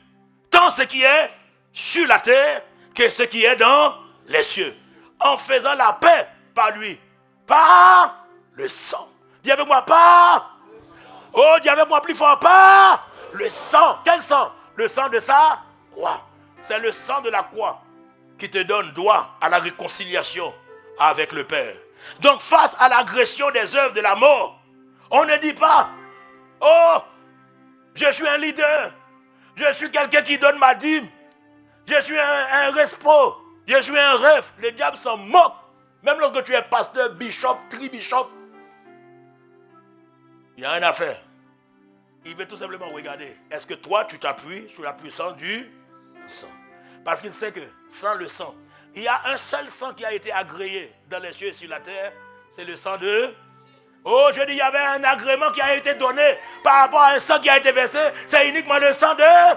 Tant ce qui est sur la terre que ce qui est dans les cieux. En faisant la paix par lui. Par le sang. Dis avec moi, par. Oh, dis avec moi plus fort, par le sang. Quel sang? Le sang de sa croix. C'est le sang de la croix qui te donne droit à la réconciliation avec le Père. Donc face à l'agression des œuvres de la mort, on ne dit pas, oh, je suis un leader, je suis quelqu'un qui donne ma dîme, je suis un respo, je suis un ref. Le diable s'en moque. Même lorsque tu es pasteur, bishop, tri-bishop, il y a une affaire. Il veut tout simplement regarder. Est-ce que toi, tu t'appuies sur la puissance du sang? Parce qu'il sait que sans le sang, il y a un seul sang qui a été agréé dans les cieux et sur la terre. C'est le sang de... Oh, je dis, il y avait un agrément qui a été donné par rapport à un sang qui a été versé. C'est uniquement le sang de...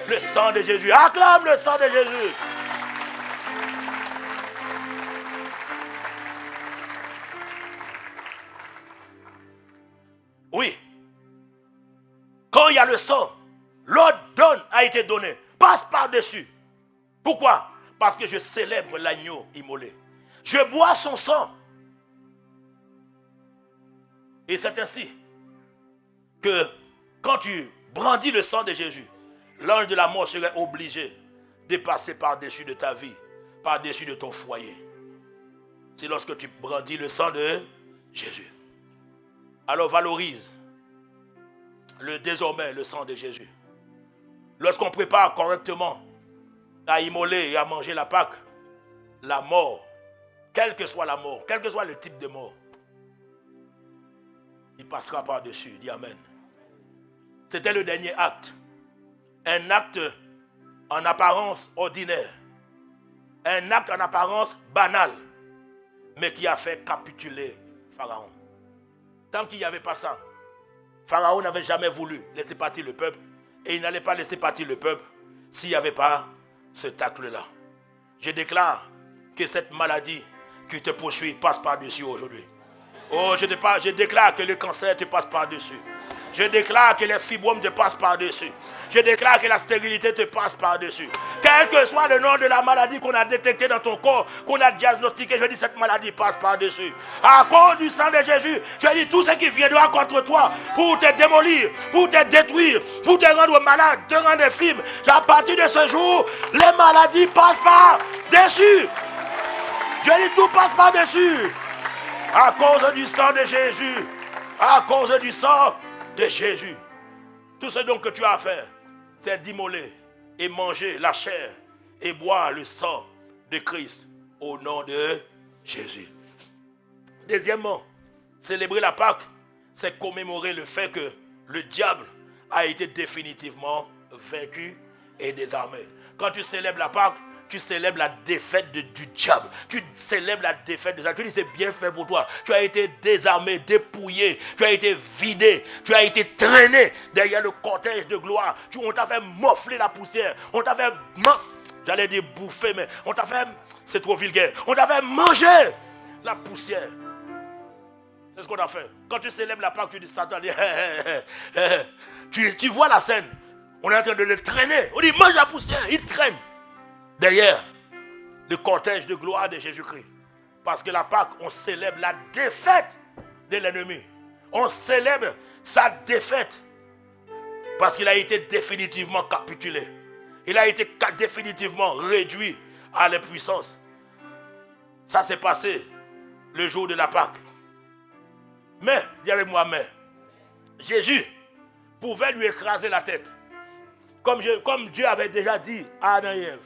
Le sang de Jésus. Acclame le sang de Jésus. Oui. Quand il y a le sang, l'ordre a été donné. Passe par-dessus. Pourquoi? Parce que je célèbre l'agneau immolé. Je bois son sang. Et c'est ainsi que quand tu brandis le sang de Jésus, l'ange de la mort serait obligé de passer par-dessus de ta vie, par-dessus de ton foyer. C'est lorsque tu brandis le sang de Jésus. Alors valorise désormais le sang de Jésus. Lorsqu'on prépare correctement à immoler et à manger la Pâque, la mort, quelle que soit la mort, quel que soit le type de mort, il passera par-dessus. Dis Amen. C'était le dernier acte. Un acte en apparence ordinaire. Un acte en apparence banal. Mais qui a fait capituler Pharaon. Tant qu'il n'y avait pas ça, Pharaon n'avait jamais voulu laisser partir le peuple. Et il n'allait pas laisser partir le peuple s'il n'y avait pas ce tacle-là. Je déclare que cette maladie qui te poursuit passe par-dessus aujourd'hui. Oh, je déclare que le cancer te passe par-dessus. Je déclare que les fibromes te passent par-dessus. Je déclare que la stérilité te passe par-dessus. Quel que soit le nom de la maladie qu'on a détectée dans ton corps, qu'on a diagnostiqué, je dis cette maladie passe par-dessus. À cause du sang de Jésus, je dis tout ce qui viendra contre toi pour te démolir, pour te détruire, pour te rendre malade, te rendre infirme. À partir de ce jour, les maladies passent par-dessus. Je dis tout passe par-dessus. À cause du sang de Jésus. À cause du sang de Jésus. Tout ce donc que tu as à faire, c'est d'immoler et manger la chair et boire le sang de Christ au nom de Jésus. Deuxièmement, célébrer la Pâque, c'est commémorer le fait que le diable a été définitivement vaincu et désarmé. Quand tu célèbres la Pâque, tu célèbres la défaite du diable. Tu célèbres la défaite de ça. Tu dis c'est bien fait pour toi. Tu as été désarmé, dépouillé. Tu as été vidé. Tu as été traîné derrière le cortège de gloire. On t'a fait morfler la poussière. On t'a fait, j'allais dire bouffer, mais on t'a fait, c'est trop vulgaire. On t'a fait manger la poussière. C'est ce qu'on a fait. Quand tu célèbres la Pâque, tu dis Satan, tu vois la scène. On est en train de le traîner. On dit mange la poussière. Il traîne derrière le cortège de gloire de Jésus-Christ. Parce que la Pâque, on célèbre la défaite de l'ennemi. On célèbre sa défaite. Parce qu'il a été définitivement capitulé. Il a été définitivement réduit à l'impuissance. Ça s'est passé le jour de la Pâque. Mais, dis avec moi, mais, Jésus pouvait lui écraser la tête. Comme Dieu avait déjà dit à Adam et Ève.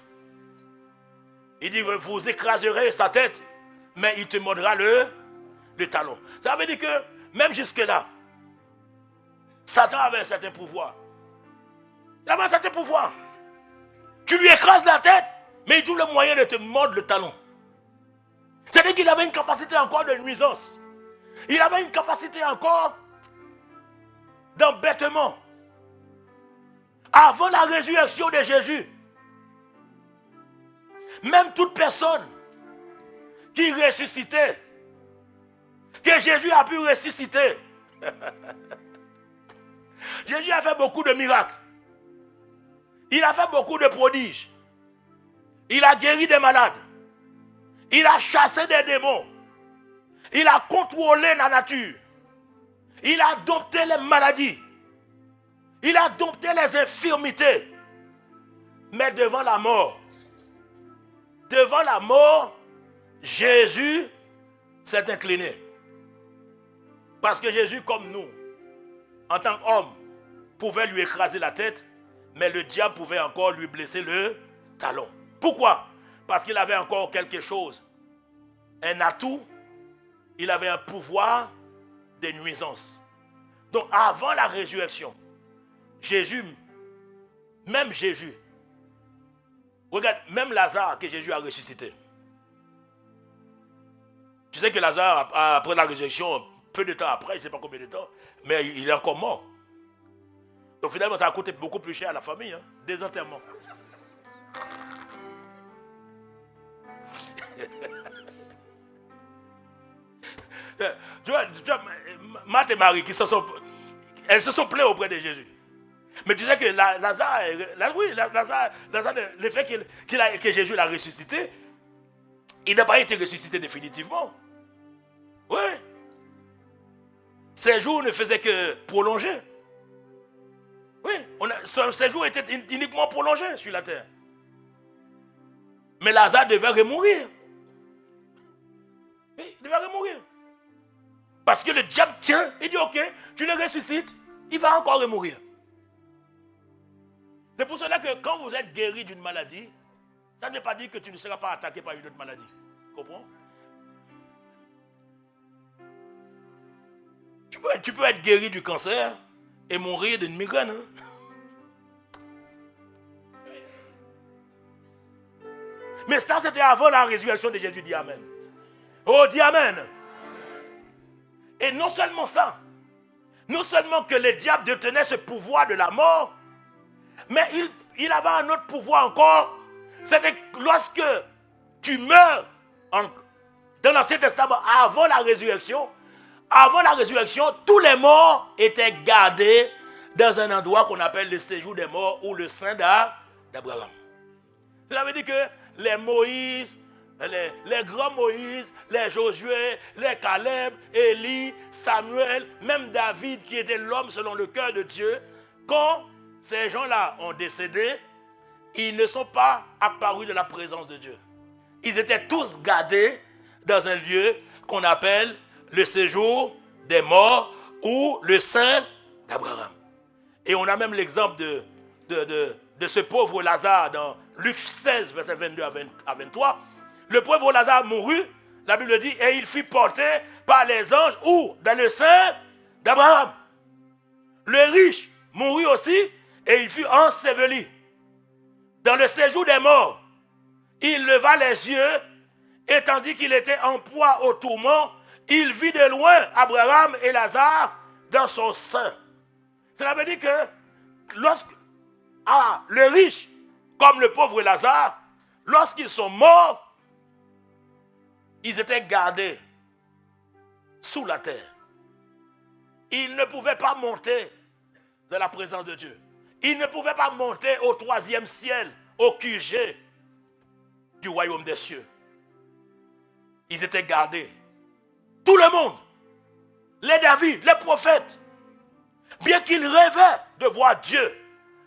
Il dit, vous écraserez sa tête, mais il te mordra le talon. Ça veut dire que, même jusque-là, Satan avait un certain pouvoir. Il avait un certain pouvoir. Tu lui écrases la tête, mais il trouve le moyen de te mordre le talon. C'est-à-dire qu'il avait une capacité encore de nuisance. Il avait une capacité encore d'embêtement. Avant la résurrection de Jésus, même toute personne qui ressuscitait, que Jésus a pu ressusciter. Jésus a fait beaucoup de miracles. Il a fait beaucoup de prodiges. Il a guéri des malades. Il a chassé des démons. Il a contrôlé la nature. Il a dompté les maladies. Il a dompté les infirmités. Mais devant la mort, devant la mort, Jésus s'est incliné. Parce que Jésus, comme nous, en tant qu'homme, pouvait lui écraser la tête, mais le diable pouvait encore lui blesser le talon. Pourquoi? Parce qu'il avait encore quelque chose, un atout, il avait un pouvoir de nuisance. Donc avant la résurrection, même Jésus, regarde, même Lazare que Jésus a ressuscité. Tu sais que Lazare, après la résurrection, peu de temps après, je ne sais pas combien de temps, mais il est encore mort. Donc finalement, ça a coûté beaucoup plus cher à la famille, hein, des enterrements. Tu vois, Marthe et Marie, elles se sont plaintes auprès de Jésus. Mais tu sais que Lazare, le fait que Jésus l'a ressuscité, il n'a pas été ressuscité définitivement. Oui. Ses jours ne faisaient que prolonger. Oui, ses jours étaient uniquement prolongés sur la terre. Mais Lazare devait remourir. Oui, il devait remourir. Parce que le diable tient, il dit ok, tu le ressuscites, il va encore remourir. C'est pour cela que quand vous êtes guéri d'une maladie, ça ne veut pas dire que tu ne seras pas attaqué par une autre maladie. Tu comprends? Tu peux être guéri du cancer et mourir d'une migraine. Hein? Mais ça, c'était avant la résurrection de Jésus. Dis Amen. Oh, dis Amen. Et non seulement ça, non seulement que le diable détenait ce pouvoir de la mort, mais il avait un autre pouvoir encore. C'était que lorsque tu meurs dans l'Ancien Testament avant la résurrection, tous les morts étaient gardés dans un endroit qu'on appelle le séjour des morts ou le sein d'Abraham. Cela veut dire que les Moïse, les grands Moïse, les Josué, les Caleb, Élie, Samuel, même David qui était l'homme selon le cœur de Dieu, quand ces gens-là ont décédé, ils ne sont pas apparus de la présence de Dieu. Ils étaient tous gardés dans un lieu qu'on appelle le séjour des morts ou le sein d'Abraham. Et on a même l'exemple de ce pauvre Lazare dans Luc 16, verset 22 à 23. Le pauvre Lazare mourut, la Bible dit, et il fut porté par les anges où? Dans le sein d'Abraham. Le riche mourut aussi et il fut enseveli. Dans le séjour des morts, il leva les yeux et tandis qu'il était en proie au tourment, il vit de loin Abraham et Lazare dans son sein. Cela veut dire que le riche, comme le pauvre Lazare, lorsqu'ils sont morts, ils étaient gardés sous la terre. Ils ne pouvaient pas monter dans la présence de Dieu. Ils ne pouvaient pas monter au 3e ciel, au QG du royaume des cieux. Ils étaient gardés. Tout le monde, les David, les prophètes, bien qu'ils rêvaient de voir Dieu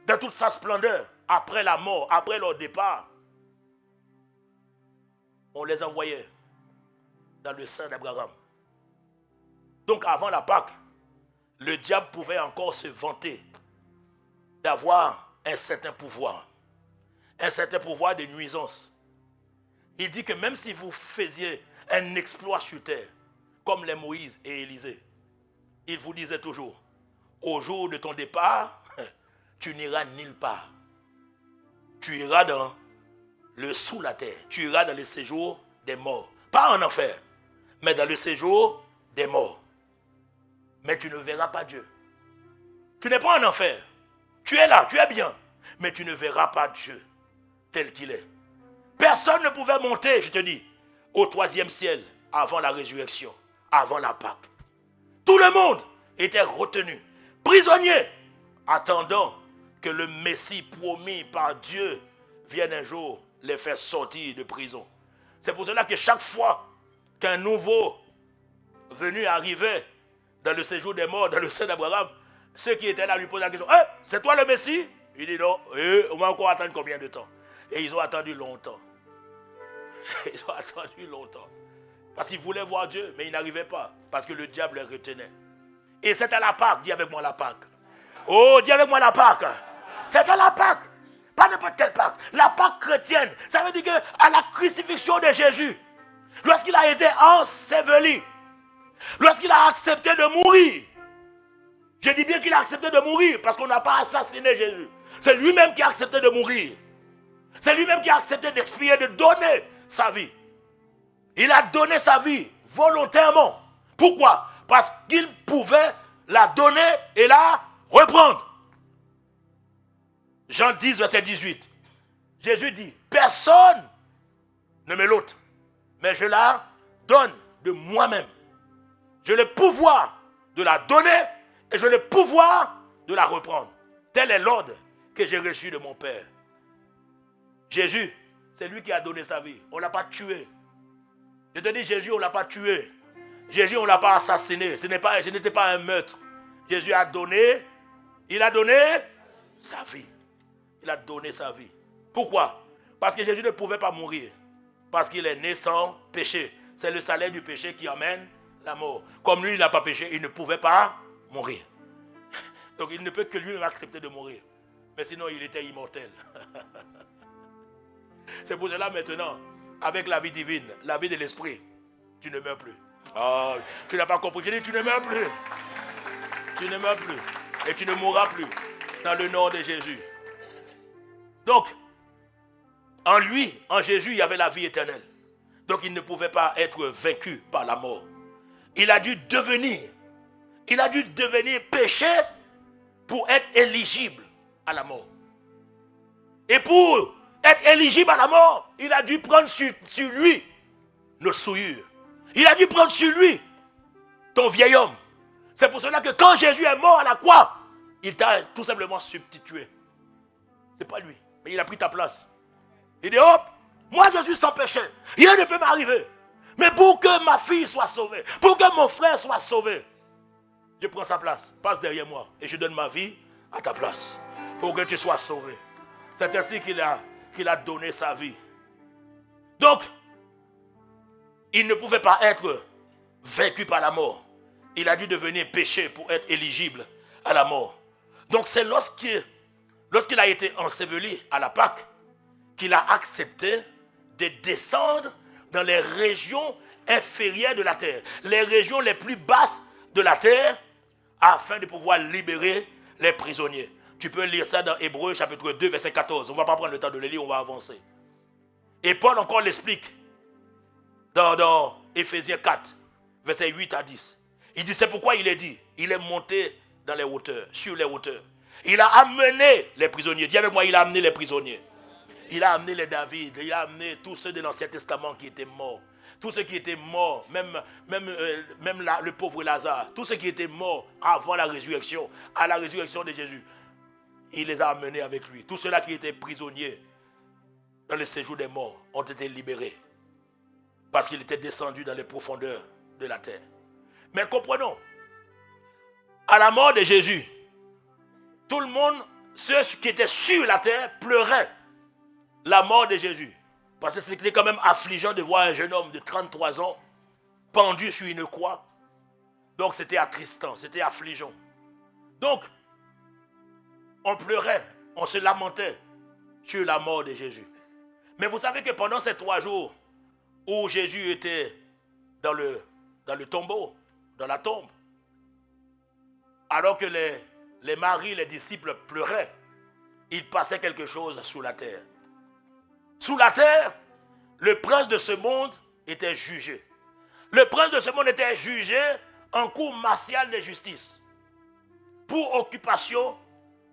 dans toute sa splendeur, après la mort, après leur départ, on les envoyait dans le sein d'Abraham. Donc avant la Pâque, le diable pouvait encore se vanter d'avoir un certain pouvoir de nuisance. Il dit que même si vous faisiez un exploit sur terre, comme les Moïse et Élisée, il vous disait toujours, au jour de ton départ, tu n'iras nulle part. Tu iras dans le sous la terre, tu iras dans le séjour des morts. Pas en enfer, mais dans le séjour des morts. Mais tu ne verras pas Dieu. Tu n'es pas en enfer. Tu es là, tu es bien, mais tu ne verras pas Dieu tel qu'il est. Personne ne pouvait monter, je te dis, au 3e ciel avant la résurrection, avant la Pâque. Tout le monde était retenu, prisonnier, attendant que le Messie promis par Dieu vienne un jour les faire sortir de prison. C'est pour cela que chaque fois qu'un nouveau venu arrivait dans le séjour des morts, dans le sein d'Abraham, ceux qui étaient là lui posaient la question, hey, c'est toi le Messie? Il dit non, on va encore attendre combien de temps? Et ils ont attendu longtemps. Ils ont attendu longtemps. Parce qu'ils voulaient voir Dieu, mais ils n'arrivaient pas. Parce que le diable les retenait. Et c'était la Pâque. Dis avec moi la Pâque. Oh, dis avec moi la Pâque. C'était la Pâque. Pas n'importe quelle Pâque. La Pâque chrétienne. Ça veut dire qu'à la crucifixion de Jésus, lorsqu'il a été enseveli, lorsqu'il a accepté de mourir, je dis bien qu'il a accepté de mourir parce qu'on n'a pas assassiné Jésus. C'est lui-même qui a accepté de mourir. C'est lui-même qui a accepté d'expier, de donner sa vie. Il a donné sa vie volontairement. Pourquoi? Parce qu'il pouvait la donner et la reprendre. Jean 10, verset 18. Jésus dit, personne ne me l'ôte, mais je la donne de moi-même. J'ai le pouvoir de la donner et j'ai le pouvoir de la reprendre. Tel est l'ordre que j'ai reçu de mon Père. Jésus, c'est lui qui a donné sa vie. On ne l'a pas tué. Je te dis, Jésus, on ne l'a pas tué. Jésus, on ne l'a pas assassiné. Ce n'était pas un meurtre. Jésus a donné, il a donné sa vie. Il a donné sa vie. Pourquoi? Parce que Jésus ne pouvait pas mourir. Parce qu'il est né sans péché. C'est le salaire du péché qui amène la mort. Comme lui, il n'a pas péché, il ne pouvait pas mourir. Donc il ne peut que lui accepter de mourir. Mais sinon, il était immortel. C'est pour cela maintenant, avec la vie divine, la vie de l'esprit, tu ne meurs plus. Oh, tu n'as pas compris. Je dis, tu ne meurs plus. Tu ne meurs plus. Et tu ne mourras plus. Dans le nom de Jésus. Donc, en lui, en Jésus, il y avait la vie éternelle. Donc, il ne pouvait pas être vaincu par la mort. Il a dû devenir péché pour être éligible à la mort. Et pour être éligible à la mort, il a dû prendre sur lui nos souillures. Il a dû prendre sur lui ton vieil homme. C'est pour cela que quand Jésus est mort à la croix, il t'a tout simplement substitué. C'est pas lui, mais il a pris ta place. Il dit, hop, moi je suis sans péché, rien ne peut m'arriver. Mais pour que ma fille soit sauvée, pour que mon frère soit sauvé, je prends sa place, passe derrière moi et je donne ma vie à ta place pour que tu sois sauvé. C'est ainsi qu'il a donné sa vie. Donc, il ne pouvait pas être vaincu par la mort. Il a dû devenir péché pour être éligible à la mort. Donc c'est lorsqu'il a été enseveli à la Pâque qu'il a accepté de descendre dans les régions inférieures de la terre, les régions les plus basses de la terre, afin de pouvoir libérer les prisonniers. Tu peux lire ça dans Hébreux chapitre 2, verset 14. On ne va pas prendre le temps de le lire, on va avancer. Et Paul encore l'explique dans Éphésiens 4, verset 8 à 10. Il dit, c'est pourquoi il est dit, il est monté dans les hauteurs, sur les hauteurs. Il a amené les prisonniers. Dis avec moi, il a amené les prisonniers. Il a amené les David, il a amené tous ceux de l'Ancien Testament qui étaient morts. Tous ceux qui étaient morts, même le pauvre Lazare, tous ceux qui étaient morts avant la résurrection, à la résurrection de Jésus, il les a amenés avec lui. Tous ceux-là qui étaient prisonniers dans le séjour des morts ont été libérés parce qu'il était descendu dans les profondeurs de la terre. Mais comprenons, à la mort de Jésus, tout le monde, ceux qui étaient sur la terre, pleuraient la mort de Jésus. Parce que c'était quand même affligeant de voir un jeune homme de 33 ans pendu sur une croix. Donc c'était attristant, c'était affligeant. Donc, on pleurait, on se lamentait sur la mort de Jésus. Mais vous savez que pendant ces 3 jours où Jésus était dans le tombeau, dans la tombe, alors que les maris, les disciples pleuraient, il passait quelque chose sous la terre. Sous la terre, le prince de ce monde était jugé. Le prince de ce monde était jugé en cour martiale de justice pour occupation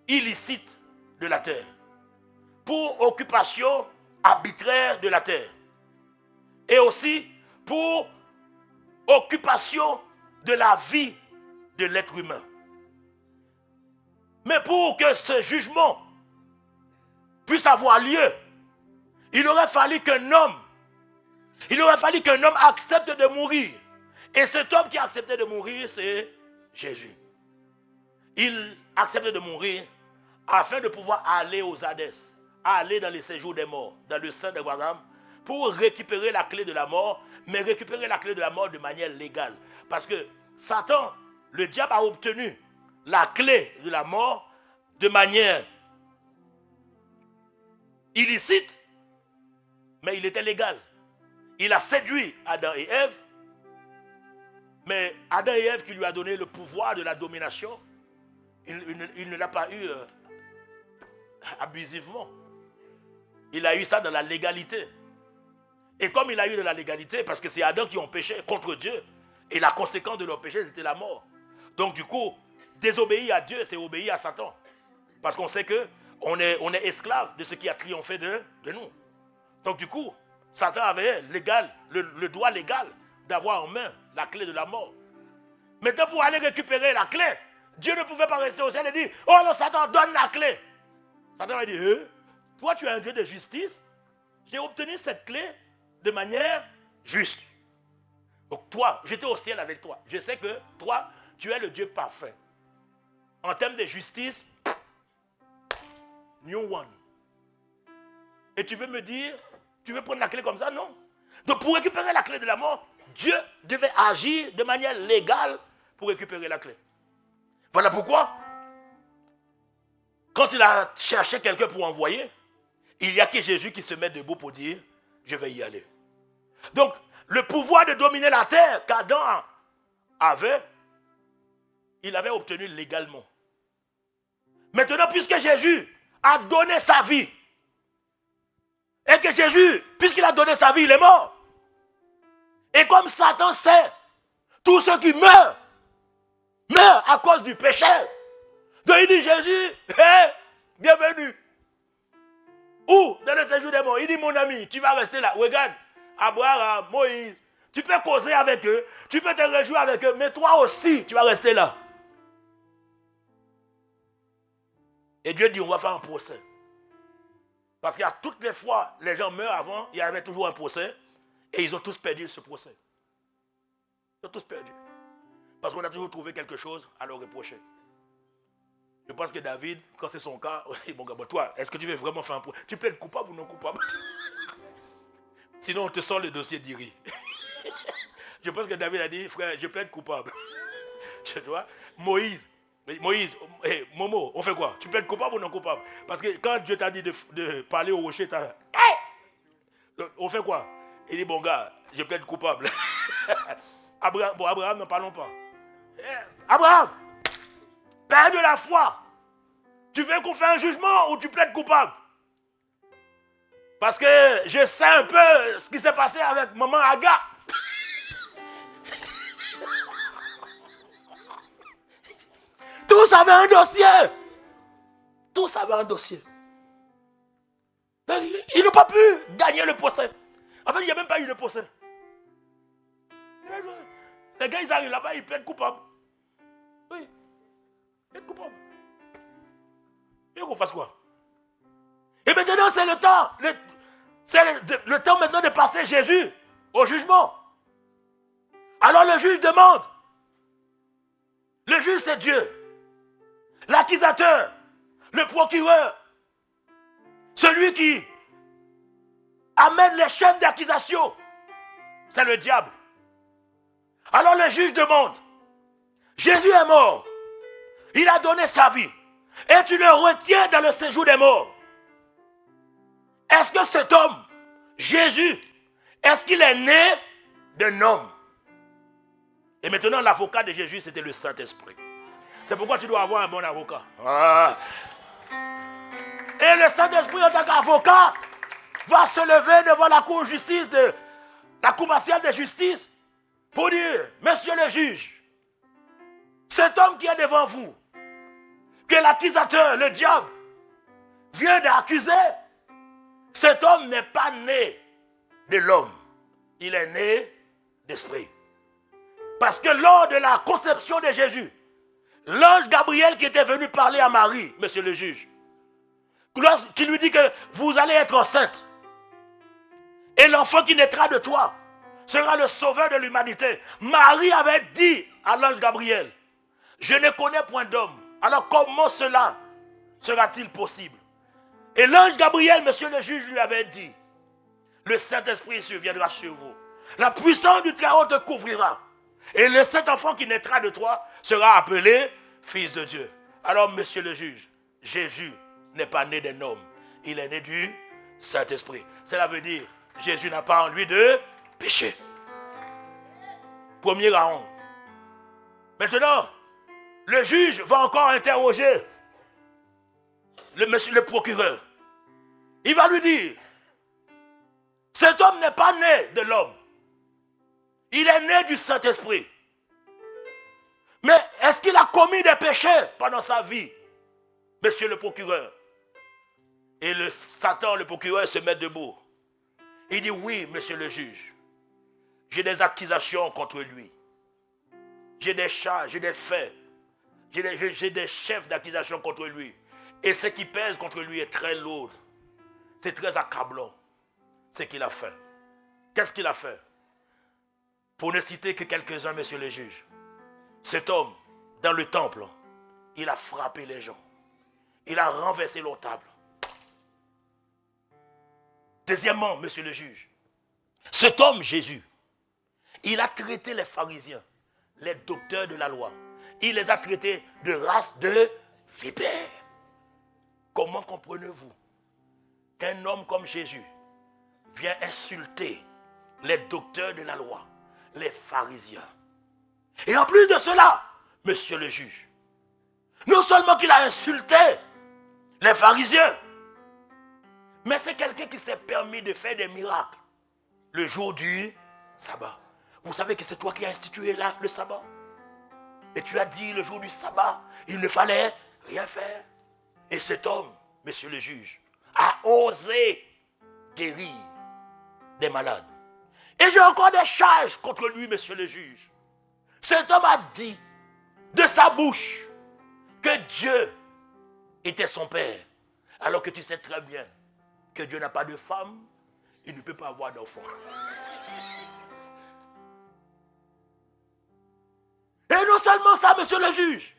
illicite de la terre, pour occupation arbitraire de la terre et aussi pour occupation de la vie de l'être humain. Mais pour que ce jugement puisse avoir lieu, il aurait fallu qu'un homme accepte de mourir. Et cet homme qui a accepté de mourir, c'est Jésus. Il accepte de mourir afin de pouvoir aller aux Hadès, aller dans les séjours des morts, dans le sein d'Abraham, pour récupérer la clé de la mort, mais récupérer la clé de la mort de manière légale. Parce que Satan, le diable a obtenu la clé de la mort de manière illicite, mais il était légal. Il a séduit Adam et Ève, mais Adam et Ève qui lui a donné le pouvoir de la domination, il ne l'a pas eu abusivement. Il a eu ça dans la légalité. Et comme il a eu de la légalité, parce que c'est Adam qui ont péché contre Dieu, et la conséquence de leur péché, c'était la mort. Donc du coup, désobéir à Dieu, c'est obéir à Satan. Parce qu'on sait qu'on est esclave de ce qui a triomphé de nous. Donc du coup, Satan avait le droit légal d'avoir en main la clé de la mort. Maintenant, pour aller récupérer la clé, Dieu ne pouvait pas rester au ciel et dire, oh non, Satan, donne la clé. Satan va dire, toi tu es un Dieu de justice, j'ai obtenu cette clé de manière juste. Donc toi, j'étais au ciel avec toi. Je sais que toi, tu es le Dieu parfait. En termes de justice, new one. Et tu veux me dire, tu veux prendre la clé comme ça? Non. Donc pour récupérer la clé de la mort, Dieu devait agir de manière légale pour récupérer la clé. Voilà pourquoi, quand il a cherché quelqu'un pour envoyer, il n'y a que Jésus qui se met debout pour dire, je vais y aller. Donc, le pouvoir de dominer la terre qu'Adam avait, il avait obtenu légalement. Maintenant, puisque Jésus a donné sa vie, et que Jésus, puisqu'il a donné sa vie, il est mort. Et comme Satan sait, tous ceux qui meurent à cause du péché. Donc il dit, Jésus, hey, bienvenue. Où? Dans le séjour des morts. Il dit, mon ami, tu vas rester là. Regarde, Abraham, Moïse, tu peux causer avec eux, tu peux te réjouir avec eux, mais toi aussi, tu vas rester là. Et Dieu dit, on va faire un procès. Parce qu'il y a toutes les fois, les gens meurent avant, il y avait toujours un procès, et ils ont tous perdu ce procès. Ils ont tous perdu. Parce qu'on a toujours trouvé quelque chose à leur reprocher. Je pense que David, quand c'est son cas, bon gars, toi, est-ce que tu veux vraiment faire un procès? Tu plaides coupable ou non coupable? Sinon, on te sort le dossier d'Iri. Je pense que David a dit, frère, je plaide coupable. Tu vois? Moïse, Momo, on fait quoi? Tu plaides coupable ou non coupable? Parce que quand Dieu t'a dit de parler au rocher, on fait quoi? Il dit, bon gars, je plaide coupable. Abraham, n'en parlons pas. Abraham, père de la foi, tu veux qu'on fasse un jugement ou tu plaides coupable? Parce que je sais un peu ce qui s'est passé avec maman Aga. Tous avaient un dossier. Tous avaient un dossier. Ils n'ont pas pu gagner le procès. En fait, il n'y a même pas eu de procès. Les gars, ils arrivent là-bas, ils plaident coupable. Oui. Ils plaident coupable. Et qu'on fasse quoi? Et maintenant, c'est le temps. C'est le temps maintenant de passer Jésus au jugement. Alors le juge demande. Le juge, c'est Dieu. L'accusateur, le procureur, celui qui amène les chefs d'accusation, c'est le diable. Alors le juge demande, Jésus est mort, il a donné sa vie, et tu le retiens dans le séjour des morts. Est-ce que cet homme, Jésus, est-ce qu'il est né d'un homme? Et maintenant l'avocat de Jésus, c'était le Saint-Esprit. C'est pourquoi tu dois avoir un bon avocat. Ah. Et le Saint-Esprit en tant qu'avocat va se lever devant la cour de justice, la cour martiale de justice, pour dire, monsieur le juge, cet homme qui est devant vous, que l'accusateur, le diable, vient d'accuser, cet homme n'est pas né de l'homme, il est né d'esprit. Parce que lors de la conception de Jésus, l'ange Gabriel qui était venu parler à Marie, monsieur le juge, qui lui dit que vous allez être enceinte, et l'enfant qui naîtra de toi sera le sauveur de l'humanité. Marie avait dit à l'ange Gabriel, je ne connais point d'homme, alors comment cela sera-t-il possible? Et l'ange Gabriel, monsieur le juge, lui avait dit, Le Saint-Esprit surviendra sur vous. La puissance du Très-Haut te couvrira. Et le Saint-Enfant qui naîtra de toi sera appelé Fils de Dieu. Alors, monsieur le juge, Jésus n'est pas né d'un homme. Il est né du Saint-Esprit. Cela veut dire, Jésus n'a pas en lui de péché. Premier round. Maintenant, le juge va encore interroger le procureur. Il va lui dire, cet homme n'est pas né de l'homme. Il est né du Saint-Esprit. Mais est-ce qu'il a commis des péchés pendant sa vie, monsieur le procureur? Et Satan, le procureur, se met debout. Il dit, oui, monsieur le juge. J'ai des accusations contre lui. J'ai des charges, j'ai des faits. J'ai des chefs d'accusation contre lui. Et ce qui pèse contre lui est très lourd. C'est très accablant. Ce qu'il a fait. Qu'est-ce qu'il a fait? Pour ne citer que quelques-uns, monsieur le juge. Cet homme, dans le temple, il a frappé les gens. Il a renversé leur table. Deuxièmement, monsieur le juge, cet homme, Jésus, il a traité les pharisiens, les docteurs de la loi. Il les a traités de race de vipères. Comment comprenez-vous qu'un homme comme Jésus vient insulter les docteurs de la loi, les pharisiens? Et en plus de cela, monsieur le juge, non seulement qu'il a insulté les pharisiens, mais c'est quelqu'un qui s'est permis de faire des miracles le jour du sabbat. Vous savez que c'est toi qui as institué là le sabbat. Et tu as dit le jour du sabbat, il ne fallait rien faire. Et cet homme, monsieur le juge, a osé guérir des malades. Et j'ai encore des charges contre lui, monsieur le juge. Cet homme a dit de sa bouche que Dieu était son père. Alors que tu sais très bien que Dieu n'a pas de femme, il ne peut pas avoir d'enfant. Et non seulement ça, monsieur le juge,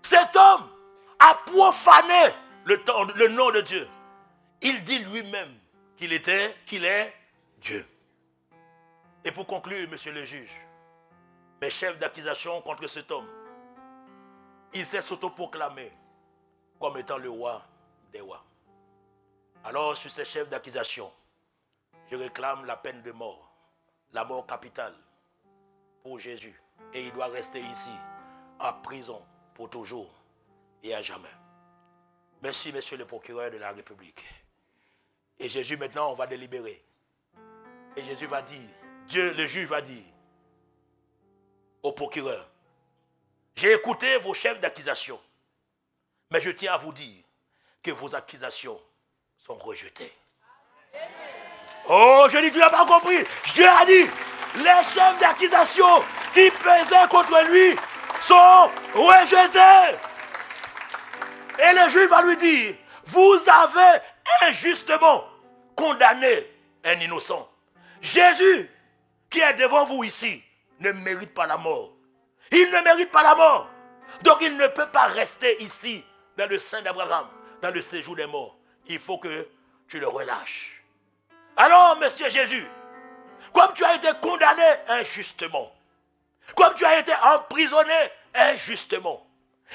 cet homme a profané le nom de Dieu. Il dit lui-même qu'il est Dieu. Et pour conclure, monsieur le juge, mes chefs d'accusation contre cet homme, il s'est s'autoproclamé comme étant le roi des rois. Alors, sur ces chefs d'accusation, je réclame la peine de mort, la mort capitale pour Jésus. Et il doit rester ici, en prison, pour toujours et à jamais. Merci, monsieur le procureur de la République. Et Jésus, maintenant, on va délibérer. Et Jésus va dire, Dieu, le juge va dire au procureur, j'ai écouté vos chefs d'accusation, mais je tiens à vous dire que vos accusations sont rejetées. Oh, je dis, tu n'as pas compris. Dieu a dit, les chefs d'accusation qui pesaient contre lui sont rejetés. Et le juge va lui dire, vous avez injustement condamné un innocent. Jésus, qui est devant vous ici, ne mérite pas la mort. Il ne mérite pas la mort. Donc il ne peut pas rester ici, dans le sein d'Abraham, dans le séjour des morts. Il faut que tu le relâches. Alors, monsieur Jésus, comme tu as été condamné injustement, comme tu as été emprisonné injustement,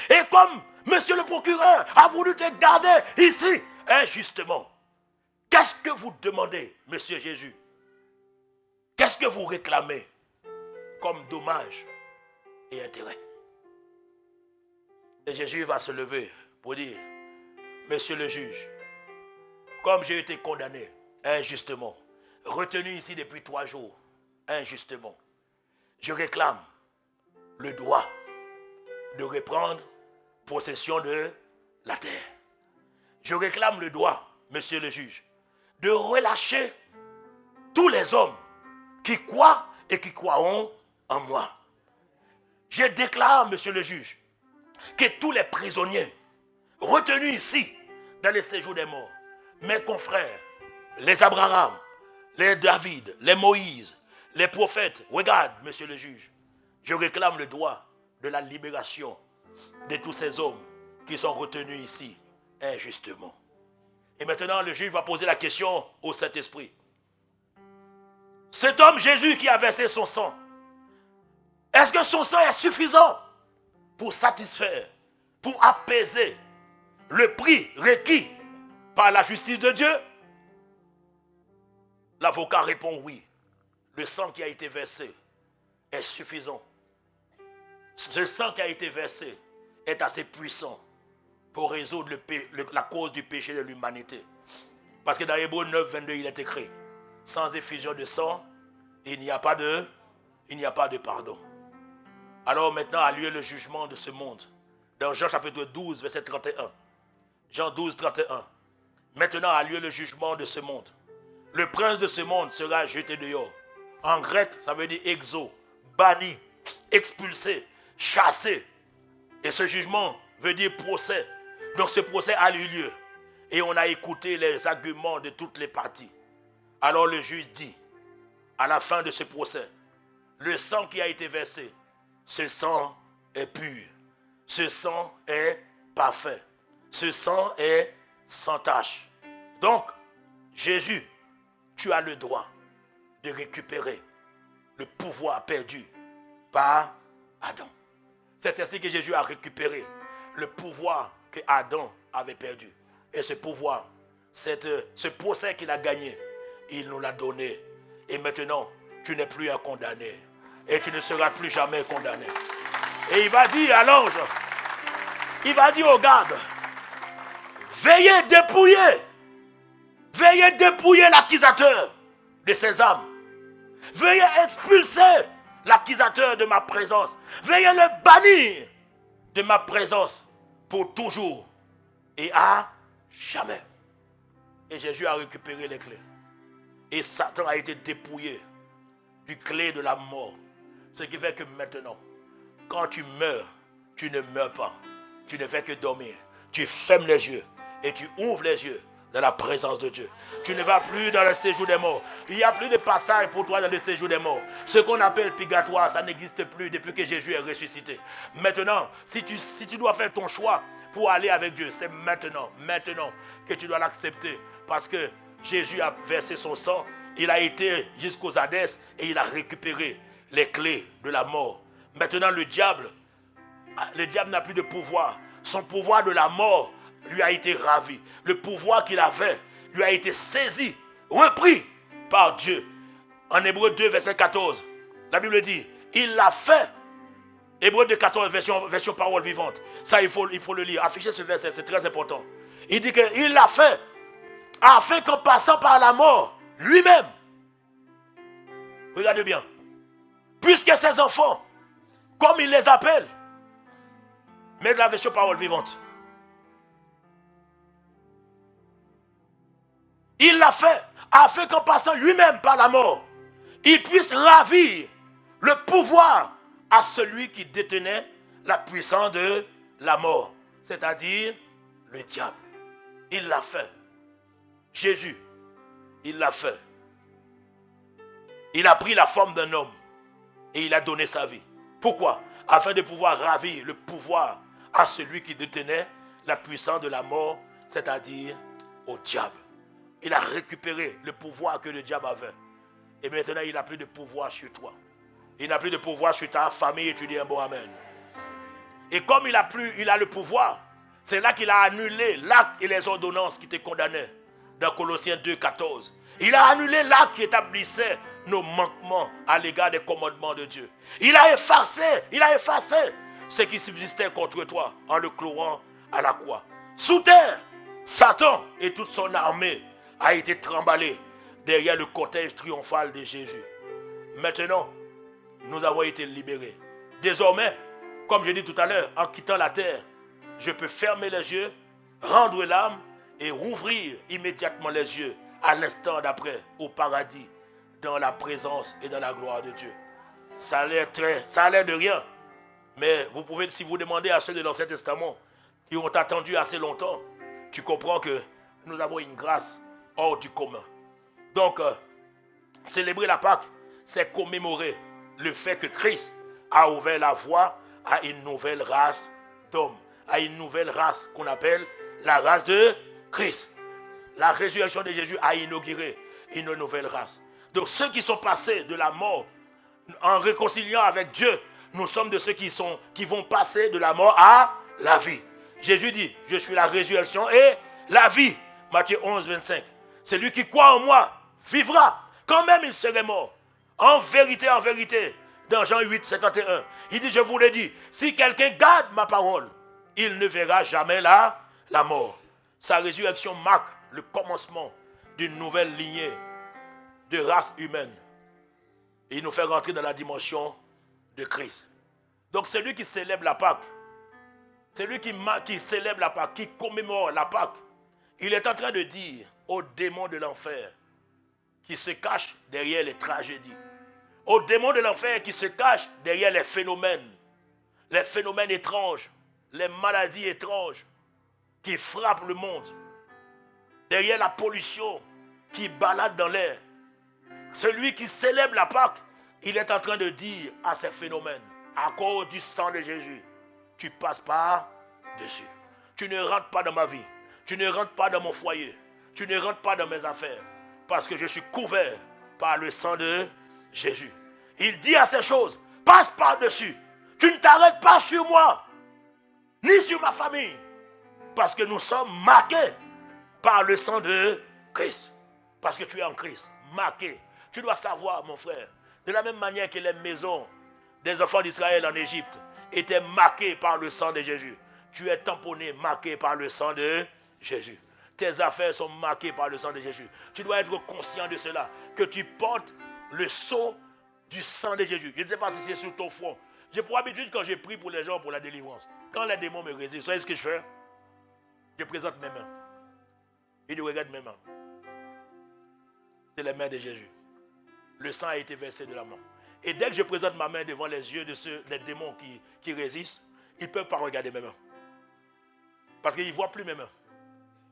et comme monsieur le procureur a voulu te garder ici injustement, qu'est-ce que vous demandez, monsieur Jésus? Qu'est-ce que vous réclamez comme dommage et intérêt? Et Jésus va se lever pour dire, monsieur le juge, comme j'ai été condamné injustement, retenu ici depuis 3 jours, injustement, je réclame le droit de reprendre possession de la terre. Je réclame le droit, monsieur le juge, de relâcher tous les hommes qui croient et qui croiront en moi. Je déclare, monsieur le juge, que tous les prisonniers retenus ici dans les séjours des morts, mes confrères, les Abraham, les David, les Moïse, les prophètes, regarde, monsieur le juge, je réclame le droit de la libération de tous ces hommes qui sont retenus ici injustement. Et maintenant, le juge va poser la question au Saint-Esprit. Cet homme Jésus qui a versé son sang, est-ce que son sang est suffisant pour satisfaire, pour apaiser le prix requis par la justice de Dieu? L'avocat répond oui. Le sang qui a été versé est suffisant. Ce sang qui a été versé est assez puissant pour résoudre la cause du péché de l'humanité. Parce que dans Hébreux 9, 22, il est écrit, sans effusion de sang, il n'y a pas de pardon. Alors maintenant a lieu le jugement de ce monde. Dans Jean chapitre 12, verset 31. Jean 12, 31. Maintenant a lieu le jugement de ce monde. Le prince de ce monde sera jeté dehors. En grec, ça veut dire exo, banni, expulsé, chassé. Et ce jugement veut dire procès. Donc ce procès a eu lieu. Et on a écouté les arguments de toutes les parties. Alors le juge dit, à la fin de ce procès, le sang qui a été versé, ce sang est pur. Ce sang est parfait. Ce sang est sans tache. Donc, Jésus, tu as le droit de récupérer le pouvoir perdu par Adam. C'est ainsi que Jésus a récupéré le pouvoir que Adam avait perdu. Et ce pouvoir, ce procès qu'il a gagné, il nous l'a donné. Et maintenant, tu n'es plus un condamné. Et tu ne seras plus jamais condamné. Et il va dire à l'ange, il va dire aux gardes, veillez dépouiller l'accusateur de ses âmes. Veuillez expulser l'accusateur de ma présence. Veuillez le bannir de ma présence pour toujours et à jamais. Et Jésus a récupéré les clés. Et Satan a été dépouillé du clé de la mort. Ce qui fait que maintenant, quand tu meurs, tu ne meurs pas. Tu ne fais que dormir. Tu fermes les yeux et tu ouvres les yeux dans la présence de Dieu. Tu ne vas plus dans le séjour des morts. Il n'y a plus de passage pour toi dans le séjour des morts. Ce qu'on appelle purgatoire, ça n'existe plus depuis que Jésus est ressuscité. Maintenant, si tu dois faire ton choix pour aller avec Dieu, c'est maintenant que tu dois l'accepter. Parce que Jésus a versé son sang, il a été jusqu'aux Hadès et il a récupéré les clés de la mort. Maintenant, le diable n'a plus de pouvoir. Son pouvoir de la mort lui a été ravi. Le pouvoir qu'il avait lui a été saisi, repris par Dieu. En Hébreux 2, verset 14, la Bible dit, il l'a fait. Hébreux 2, 14, version parole vivante. Ça, il faut le lire. Affichez ce verset, c'est très important. Il dit qu'il l'a fait afin qu'en passant par la mort, lui-même, regardez bien, puisque ses enfants, comme il les appelle, mais de la version parole vivante, il l'a fait afin qu'en passant lui-même par la mort, il puisse ravir le pouvoir à celui qui détenait la puissance de la mort, c'est-à-dire le diable. Il l'a fait. Jésus, il l'a fait. Il a pris la forme d'un homme et il a donné sa vie. Pourquoi? Afin de pouvoir ravir le pouvoir à celui qui détenait la puissance de la mort, c'est-à-dire au diable. Il a récupéré le pouvoir que le diable avait. Et maintenant, il n'a plus de pouvoir sur toi. Il n'a plus de pouvoir sur ta famille, et tu dis un bon amen. Et comme il a le pouvoir, c'est là qu'il a annulé l'acte et les ordonnances qui te condamnaient. Dans Colossiens 2, 14. Il a annulé l'acte qui établissait nos manquements à l'égard des commandements de Dieu. Il a effacé ce qui subsistait contre toi en le clouant à la croix. Sous terre, Satan et toute son armée a été tremballé derrière le cortège triomphal de Jésus. Maintenant, nous avons été libérés. Désormais, comme je dis tout à l'heure, en quittant la terre, je peux fermer les yeux, rendre l'âme et rouvrir immédiatement les yeux à l'instant d'après au paradis, dans la présence et dans la gloire de Dieu. Ça a l'air de rien, mais vous pouvez, si vous demandez à ceux de l'Ancien Testament qui ont attendu assez longtemps, tu comprends que nous avons une grâce hors du commun. Donc, célébrer la Pâque, c'est commémorer le fait que Christ a ouvert la voie à une nouvelle race d'hommes, à une nouvelle race qu'on appelle la race de Christ. La résurrection de Jésus a inauguré une nouvelle race. Donc ceux qui sont passés de la mort en réconciliant avec Dieu, nous sommes de ceux qui vont passer de la mort à la vie. Jésus dit, je suis la résurrection et la vie. Matthieu 11, 25. Celui qui croit en moi vivra, quand même il serait mort. En vérité, dans Jean 8, 51, il dit, je vous le dis, si quelqu'un garde ma parole, il ne verra jamais la mort. Sa résurrection marque le commencement d'une nouvelle lignée de race humaine. Et il nous fait rentrer dans la dimension de Christ. Donc celui qui célèbre la Pâque, celui qui célèbre la Pâque, qui commémore la Pâque, il est en train de dire aux démons de l'enfer qui se cachent derrière les tragédies, aux démons de l'enfer qui se cachent derrière les phénomènes étranges, les maladies étranges qui frappent le monde, derrière la pollution qui balade dans l'air. Celui qui célèbre la Pâque, il est en train de dire à ces phénomènes, à cause du sang de Jésus, tu passes par dessus. Tu ne rentres pas dans ma vie. Tu ne rentres pas dans mon foyer. Tu ne rentres pas dans mes affaires. Parce que je suis couvert par le sang de Jésus. Il dit à ces choses, passe par-dessus. Tu ne t'arrêtes pas sur moi, ni sur ma famille. Parce que nous sommes marqués par le sang de Christ. Parce que tu es en Christ, marqué. Tu dois savoir, mon frère, de la même manière que les maisons des enfants d'Israël en Égypte étaient marquées par le sang de Jésus. Tu es tamponné, marqué par le sang de Jésus. Tes affaires sont marquées par le sang de Jésus. Tu dois être conscient de cela, que tu portes le sceau du sang de Jésus. Je ne sais pas si c'est sur ton front. J'ai pour habitude, quand je prie pour les gens pour la délivrance, quand les démons me résistent, vous savez ce que je fais? Je présente mes mains. Il regarde mes mains. C'est les mains de Jésus. Le sang a été versé de la main. Et dès que je présente ma main devant les yeux de des démons qui résistent, ils ne peuvent pas regarder mes mains. Parce qu'ils ne voient plus mes mains.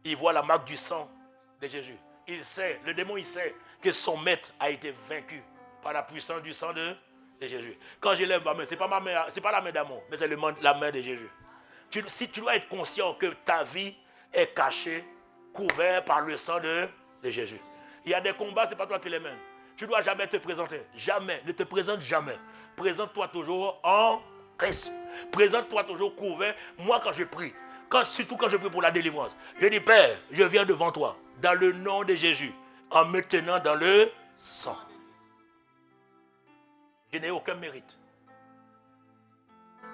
Ils voient la marque du sang de Jésus. Le démon il sait que son maître a été vaincu par la puissance du sang de Jésus. Quand je lève ma main, ce n'est pas la main d'amour, mais c'est la main de Jésus. Tu dois être conscient que ta vie est cachée, couverte par le sang de Jésus. Il y a des combats, ce n'est pas toi qui les mènes. Tu ne dois jamais te présenter. Jamais. Ne te présente jamais. Présente-toi toujours en Christ. Présente-toi toujours couvert. Moi, quand je prie, surtout quand je prie pour la délivrance, je dis, Père, je viens devant toi, dans le nom de Jésus, en me tenant dans le sang. Je n'ai aucun mérite.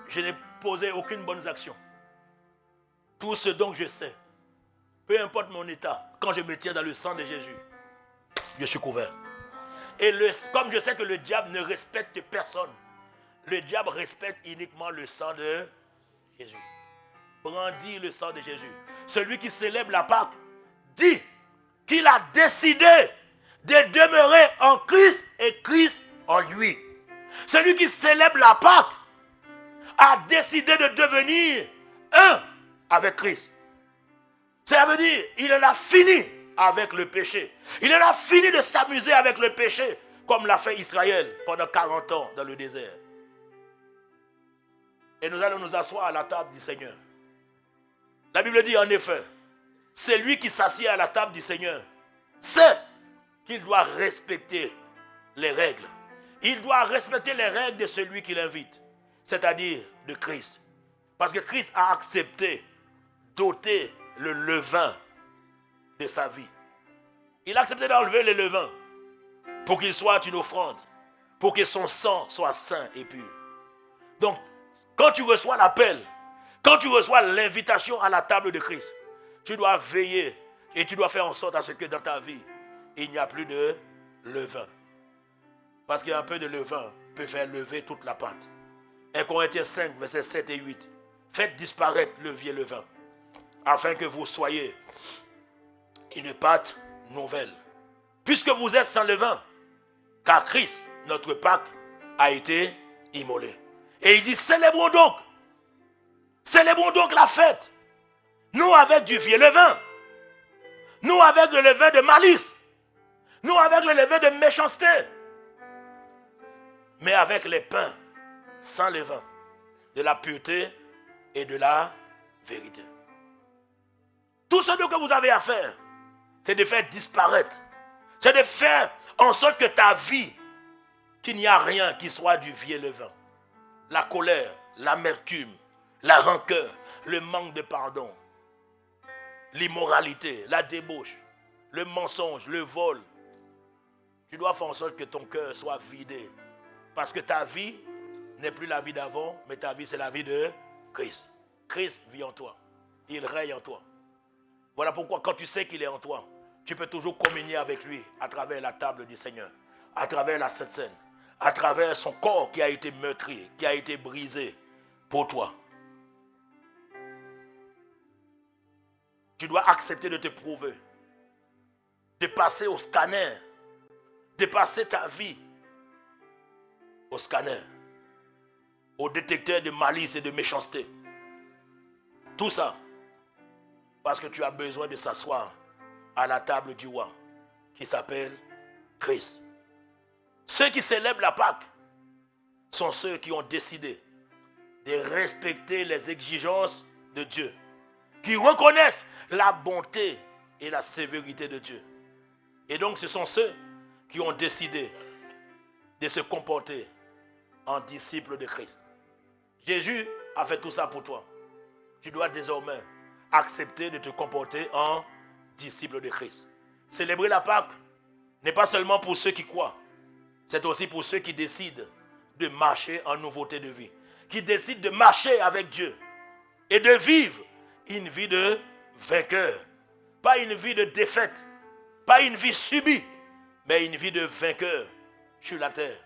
Je n'ai posé aucune bonne action. Tout ce dont je sais, peu importe mon état, quand je me tiens dans le sang de Jésus, je suis couvert. Et comme je sais que le diable ne respecte personne, le diable respecte uniquement le sang de Jésus. Brandit le sang de Jésus. Celui qui célèbre la Pâque dit qu'il a décidé de demeurer en Christ et Christ en lui. Celui qui célèbre la Pâque a décidé de devenir un avec Christ. Cela veut dire qu'il en a fini avec le péché. Il en a fini de s'amuser avec le péché, comme l'a fait Israël pendant 40 ans dans le désert. Et nous allons nous asseoir à la table du Seigneur. La Bible dit en effet, c'est lui qui s'assied à la table du Seigneur, c'est qu'il doit respecter les règles. Il doit respecter les règles de celui qui l'invite, c'est-à-dire de Christ. Parce que Christ a accepté d'ôter le levain de sa vie. Il a accepté d'enlever le levain pour qu'il soit une offrande, pour que son sang soit saint et pur. Donc, quand tu reçois l'appel, quand tu reçois l'invitation à la table de Christ, tu dois veiller et tu dois faire en sorte à ce que dans ta vie, il n'y a plus de levain. Parce qu'un peu de levain peut faire lever toute la pâte. 1 Corinthiens 5, versets 7 et 8. Faites disparaître le vieux levain, afin que vous soyez une pâte nouvelle. Puisque vous êtes sans levain, car Christ, notre Pâque, a été immolé. Et il dit, célébrons donc la fête. Nous avec du vieux levain, nous avec le levain de malice, nous avec le levain de méchanceté, mais avec les pains sans levain, de la pureté et de la vérité. Tout ce que vous avez à faire, C'est de faire disparaître. C'est de faire en sorte que ta vie, qu'il n'y a rien qui soit du vieux levain. La colère, l'amertume, la rancœur, le manque de pardon, l'immoralité, la débauche, le mensonge, le vol. Tu dois faire en sorte que ton cœur soit vidé. Parce que ta vie n'est plus la vie d'avant, mais ta vie c'est la vie de Christ. Christ vit en toi. Il règne en toi. Voilà pourquoi quand tu sais qu'il est en toi, tu peux toujours communier avec lui à travers la table du Seigneur, à travers la Sainte Seine, à travers son corps qui a été meurtri, qui a été brisé pour toi. Tu dois accepter de te prouver, de passer au scanner, de passer ta vie au scanner, au détecteur de malice et de méchanceté. Tout ça, parce que tu as besoin de s'asseoir à la table du roi, qui s'appelle Christ. Ceux qui célèbrent la Pâque sont ceux qui ont décidé de respecter les exigences de Dieu, qui reconnaissent la bonté et la sévérité de Dieu. Et donc ce sont ceux qui ont décidé de se comporter en disciples de Christ. Jésus a fait tout ça pour toi. Tu dois désormais accepter de te comporter en disciple de Christ. Célébrer la Pâque n'est pas seulement pour ceux qui croient, c'est aussi pour ceux qui décident de marcher en nouveauté de vie, qui décident de marcher avec Dieu et de vivre une vie de vainqueur, pas une vie de défaite, pas une vie subie, mais une vie de vainqueur sur la terre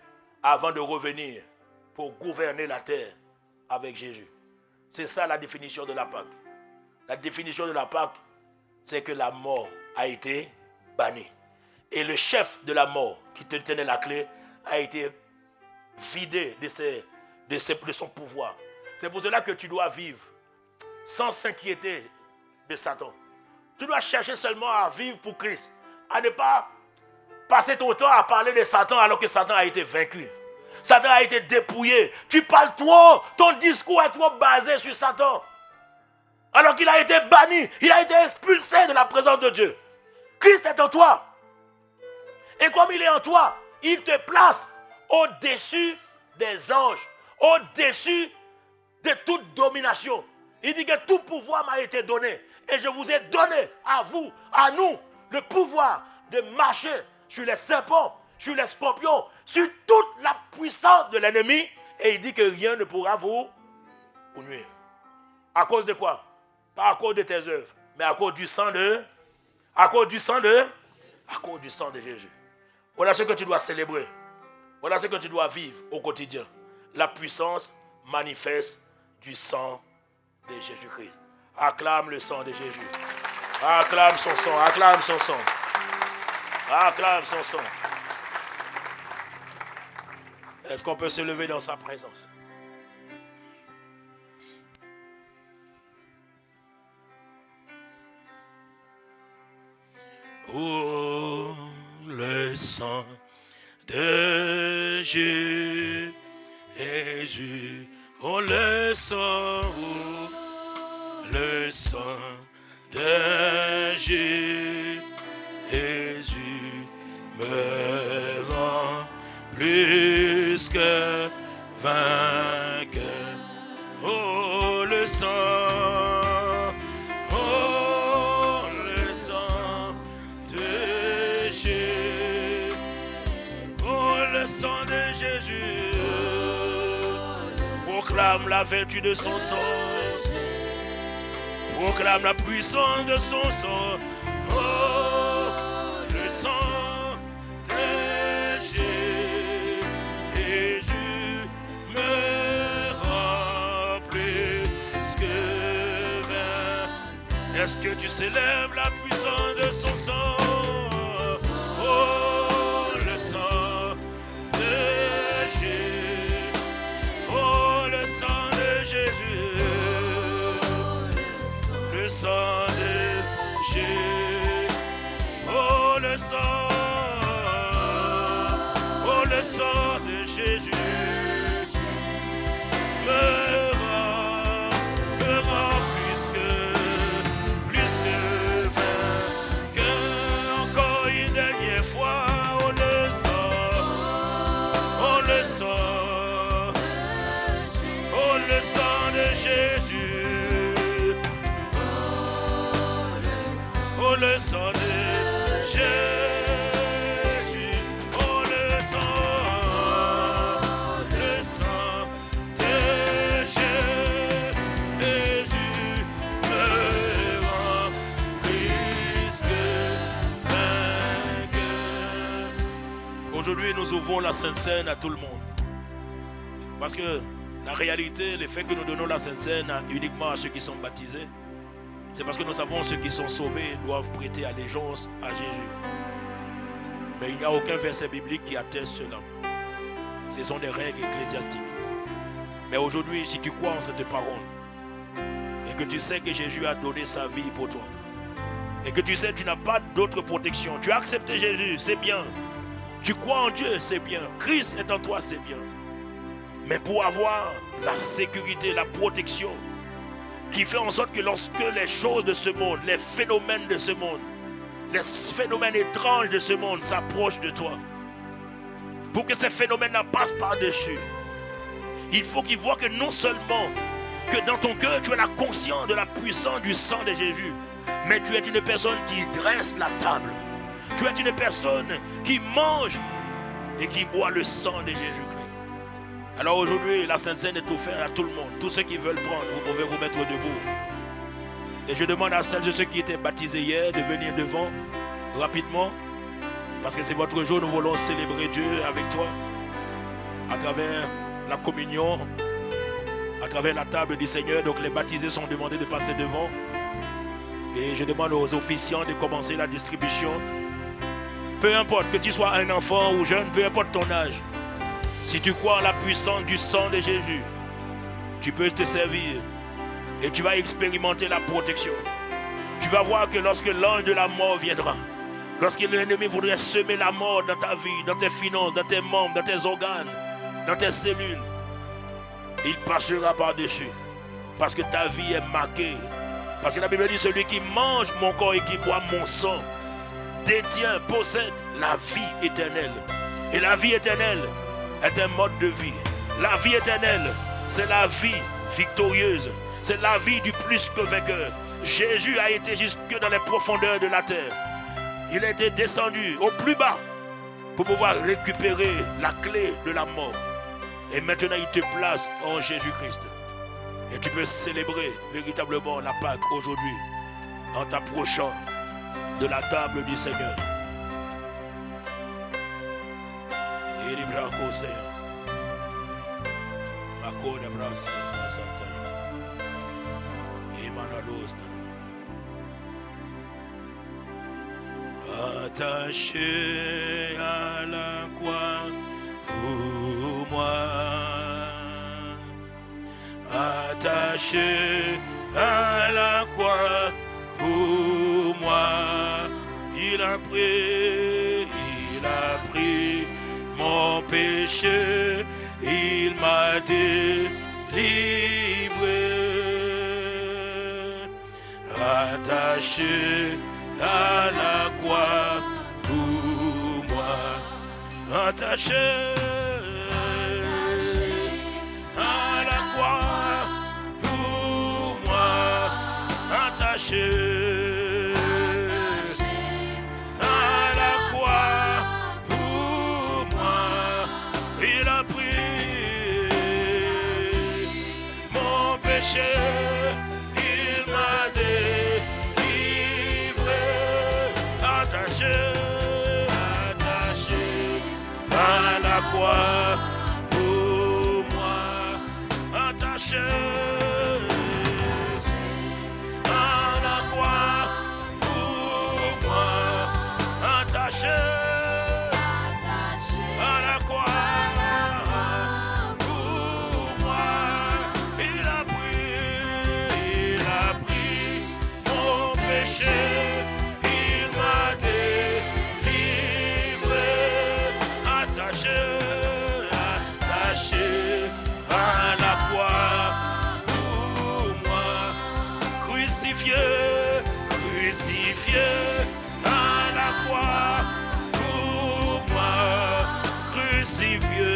avant de revenir pour gouverner la terre avec Jésus. C'est ça la définition de la Pâque. La définition de la Pâque, c'est que la mort a été bannie. Et le chef de la mort, qui te tenait la clé, a été vidé de son pouvoir. C'est pour cela que tu dois vivre sans s'inquiéter de Satan. Tu dois chercher seulement à vivre pour Christ, à ne pas passer ton temps à parler de Satan alors que Satan a été vaincu. Satan a été dépouillé. Tu parles trop, ton discours est trop basé sur Satan. Alors qu'il a été banni, il a été expulsé de la présence de Dieu. Christ est en toi. Et comme il est en toi, il te place au-dessus des anges, au-dessus de toute domination. Il dit que tout pouvoir m'a été donné. Et je vous ai donné à vous, à nous, le pouvoir de marcher sur les serpents, sur les scorpions, sur toute la puissance de l'ennemi. Et il dit que rien ne pourra vous nuire. À cause de quoi? Pas à cause de tes œuvres, mais à cause du sang de... À cause du sang de... À cause du sang de Jésus. Voilà ce que tu dois célébrer. Voilà ce que tu dois vivre au quotidien. La puissance manifeste du sang de Jésus-Christ. Acclame le sang de Jésus. Acclame son sang, acclame son sang. Acclame son sang. Est-ce qu'on peut se lever dans sa présence? Oh, le sang de Jésus, oh le sang, oh, le sang de Jésus me rend plus que vainqueur. Oh le sang, oh le sang de Jésus, oh le sang de Jésus, proclame la vertu de son sang, proclame la puissance de son sang. Oh le sang de Jésus me rend plus que vainqueur. Est-ce que tu célèbres la puissance de son sang? Oh le sang de Jésus, oh le sang de Jésus, le sang de Jésus, oh le sang de Jésus me rend plus que vainqueur. le sang de Jésus. Oh, le sang de Jésus. Oh, le sang de Jésus me rend plus que vainqueur. Aujourd'hui, nous ouvrons la Sainte Seine à tout le monde. Parce que la réalité, le fait que nous donnons la Sainte Seine uniquement à ceux qui sont baptisés, c'est parce que nous savons ceux qui sont sauvés doivent prêter allégeance à Jésus. Mais il n'y a aucun verset biblique qui atteste cela. Ce sont des règles ecclésiastiques. Mais aujourd'hui, si tu crois en cette parole, et que tu sais que Jésus a donné sa vie pour toi, et que tu sais que tu n'as pas d'autre protection, tu as accepté Jésus, c'est bien. Tu crois en Dieu, c'est bien. Christ est en toi, c'est bien. Mais pour avoir la sécurité, la protection, qui fait en sorte que lorsque les choses de ce monde, les phénomènes de ce monde, les phénomènes étranges de ce monde s'approchent de toi, pour que ces phénomènes ne passent par-dessus, il faut qu'ils voient que non seulement que dans ton cœur tu as la conscience de la puissance du sang de Jésus, mais tu es une personne qui dresse la table. Tu es une personne qui mange et qui boit le sang de Jésus-Christ. Alors aujourd'hui, la Sainte Seine est offerte à tout le monde. Tous ceux qui veulent prendre, vous pouvez vous mettre debout. Et je demande à celles et ceux qui étaient baptisés hier de venir devant rapidement. Parce que c'est votre jour, nous voulons célébrer Dieu avec toi. À travers la communion, à travers la table du Seigneur. Donc les baptisés sont demandés de passer devant. Et je demande aux officiants de commencer la distribution. Peu importe que tu sois un enfant ou jeune, peu importe ton âge. Si tu crois en la puissance du sang de Jésus, tu peux te servir et tu vas expérimenter la protection. Tu vas voir que lorsque l'ange de la mort viendra, lorsque l'ennemi voudrait semer la mort dans ta vie, dans tes finances, dans tes membres, dans tes organes, dans tes cellules, il passera par-dessus. Parce que ta vie est marquée. Parce que la Bible dit, celui qui mange mon corps et qui boit mon sang détient, possède la vie éternelle. Et la vie éternelle est un mode de vie. La vie éternelle, c'est la vie victorieuse. C'est la vie du plus que vainqueur. Jésus a été jusque dans les profondeurs de la terre. Il a été descendu au plus bas pour pouvoir récupérer la clé de la mort. Et maintenant, il te place en Jésus-Christ. Et tu peux célébrer véritablement la Pâque aujourd'hui en t'approchant de la table du Seigneur. Et les bras au Seigneur. Accorde à bras à Satan. Et Manalos. Attaché à la croix pour moi. Attaché à la croix pour moi, il a pris mon péché, il m'a délivré. Attaché à la croix pour moi, attaché à la croix pour moi, attaché à la croix pour moi, il a pris mon péché, il m'a délivré, attaché à la croix pour moi, attaché à la croix pour moi, attaché à la croix pour moi, il a pris mon péché, il m'a délivré, attaché à la croix pour moi, crucifié à la croix pour moi, crucifié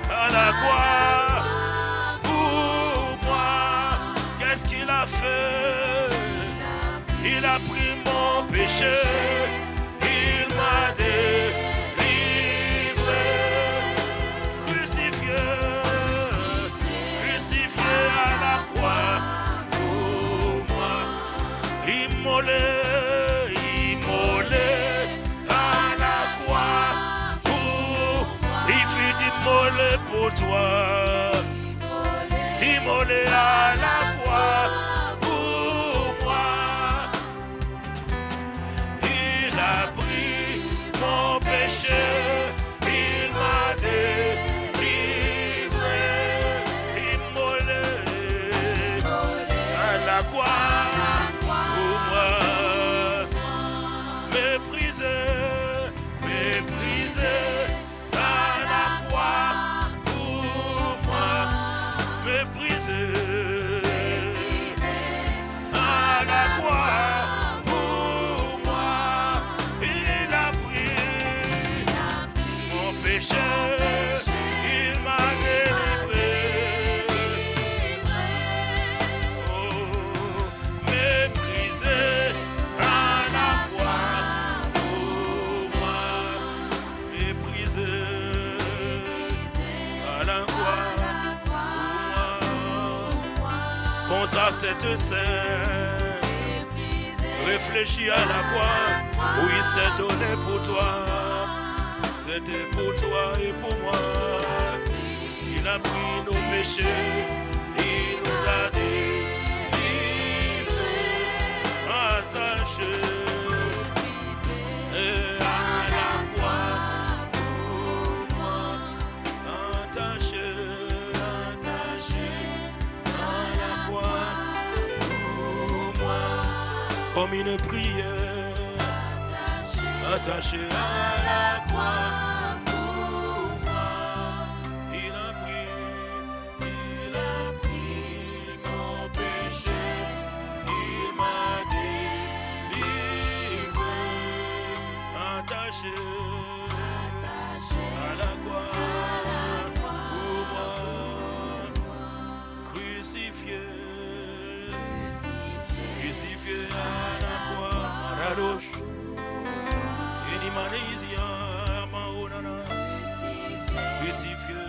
à la croix immolé pour toi, immolé à la croix pour moi. Il a pris mon péché, il m'a délivré, immolé à la croix pour moi. Méprisé, méprisé à la croix pour moi. Méprisé à la croix pour moi. Il a pris mon péché, il m'a délivré. Oh, méprisé à la croix pour moi. Méprisé à la croix pour moi. Comme ça, cette scène. Réfléchis à la croix où il s'est donné pour toi. C'était pour toi et pour moi. Il a pris nos péchés, il nous a délivrés, attachés à la croix pour moi. Attachés à la croix pour moi. Comme une prière, attaché à la croix pour moi. Il a pris mon péché, il m'a délivré, attaché à la croix pour moi. Crucifié à la croix, Maradosh, Inimanésia, Maonana, crucifié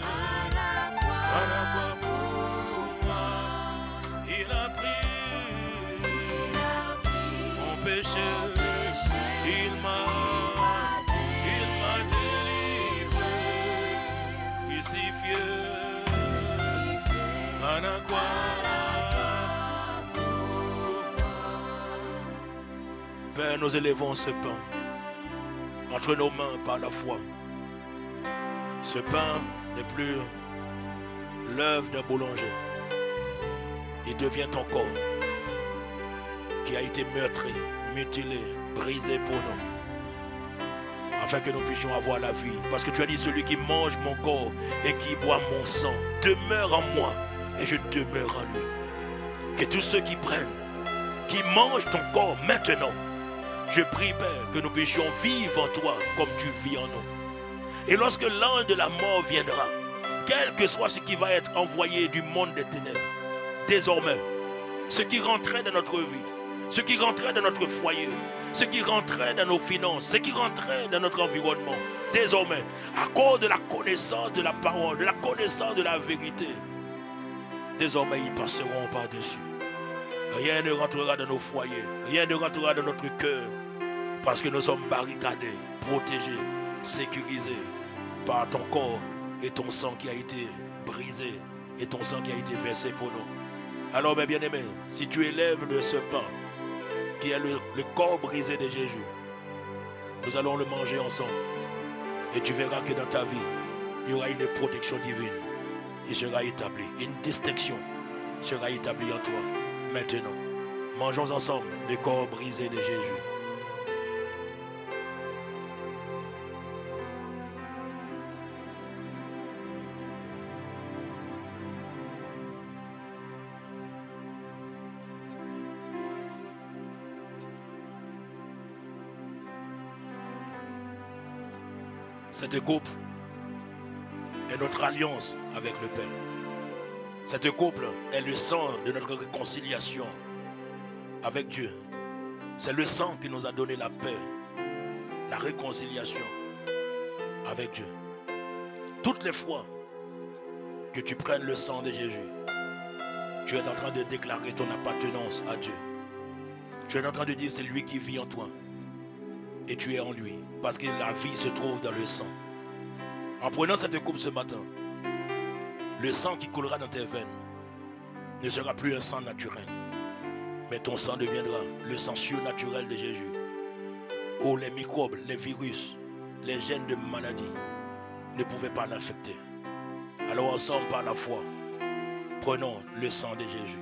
à la croix pour moi. Il a pris mon péché, il m'a délivré, crucifié à la croix. Père, nous élevons ce pain entre nos mains par la foi. Ce pain n'est plus l'œuvre d'un boulanger. Il devient ton corps qui a été meurtri, mutilé, brisé pour nous, afin que nous puissions avoir la vie. Parce que tu as dit, celui qui mange mon corps et qui boit mon sang demeure en moi et je demeure en lui. Que tous ceux qui prennent, qui mangent ton corps maintenant, je prie, Père, que nous puissions vivre en toi comme tu vis en nous. Et lorsque l'ange de la mort viendra, quel que soit ce qui va être envoyé du monde des ténèbres, désormais, ce qui rentrait dans notre vie, ce qui rentrait dans notre foyer, ce qui rentrait dans nos finances, ce qui rentrait dans notre environnement, désormais, à cause de la connaissance de la parole, de la connaissance de la vérité, désormais, ils passeront par-dessus. Rien ne rentrera dans nos foyers, rien ne rentrera dans notre cœur, parce que nous sommes barricadés, protégés, sécurisés par ton corps et ton sang qui a été brisé et ton sang qui a été versé pour nous. Alors, mes bien-aimés, si tu élèves de ce pain, qui est le corps brisé de Jésus, nous allons le manger ensemble. Et tu verras que dans ta vie, il y aura une protection divine qui sera établie, une distinction sera établie en toi. Maintenant, mangeons ensemble le corps brisé de Jésus. Cette coupe est notre alliance avec le Père. Cette coupe est le sang de notre réconciliation avec Dieu. C'est le sang qui nous a donné la paix, la réconciliation avec Dieu. Toutes les fois que tu prennes le sang de Jésus, tu es en train de déclarer ton appartenance à Dieu. Tu es en train de dire c'est lui qui vit en toi. Et tu es en lui. Parce que la vie se trouve dans le sang. En prenant cette coupe ce matin, le sang qui coulera dans tes veines ne sera plus un sang naturel, mais ton sang deviendra le sang surnaturel de Jésus. Où les microbes, les virus, les gènes de maladie ne pouvaient pas l'infecter. Alors ensemble par la foi, prenons le sang de Jésus.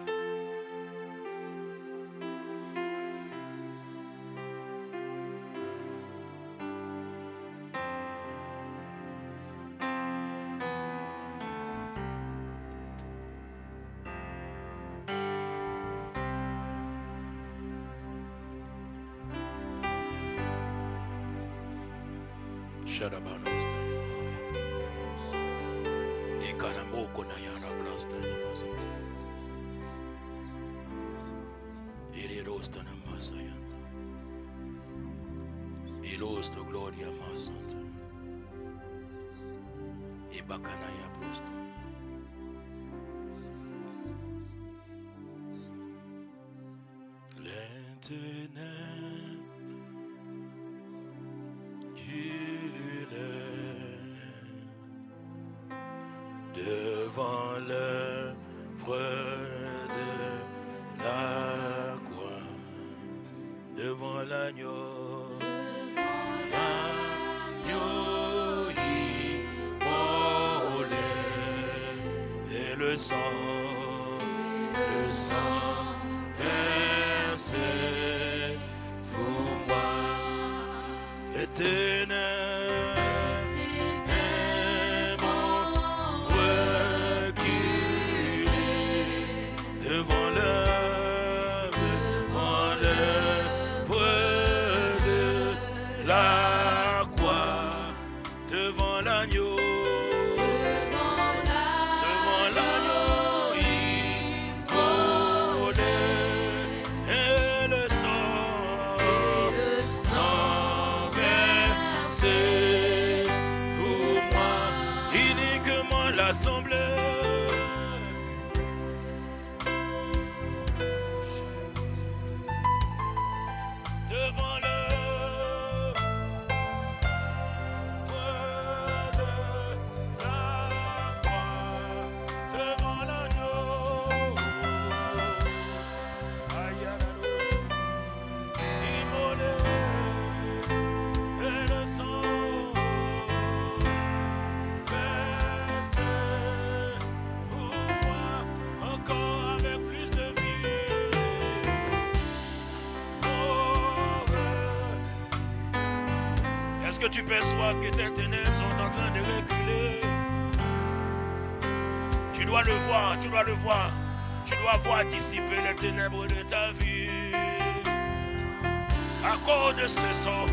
Devant l'œuvre de la croix, devant l'agneau, immolé, et le sang versé pour moi, les ténèbres. Tu perçois que tes ténèbres sont en train de reculer. Tu dois le voir, tu dois le voir. Tu dois voir dissiper les ténèbres de ta vie. À cause de ce sang,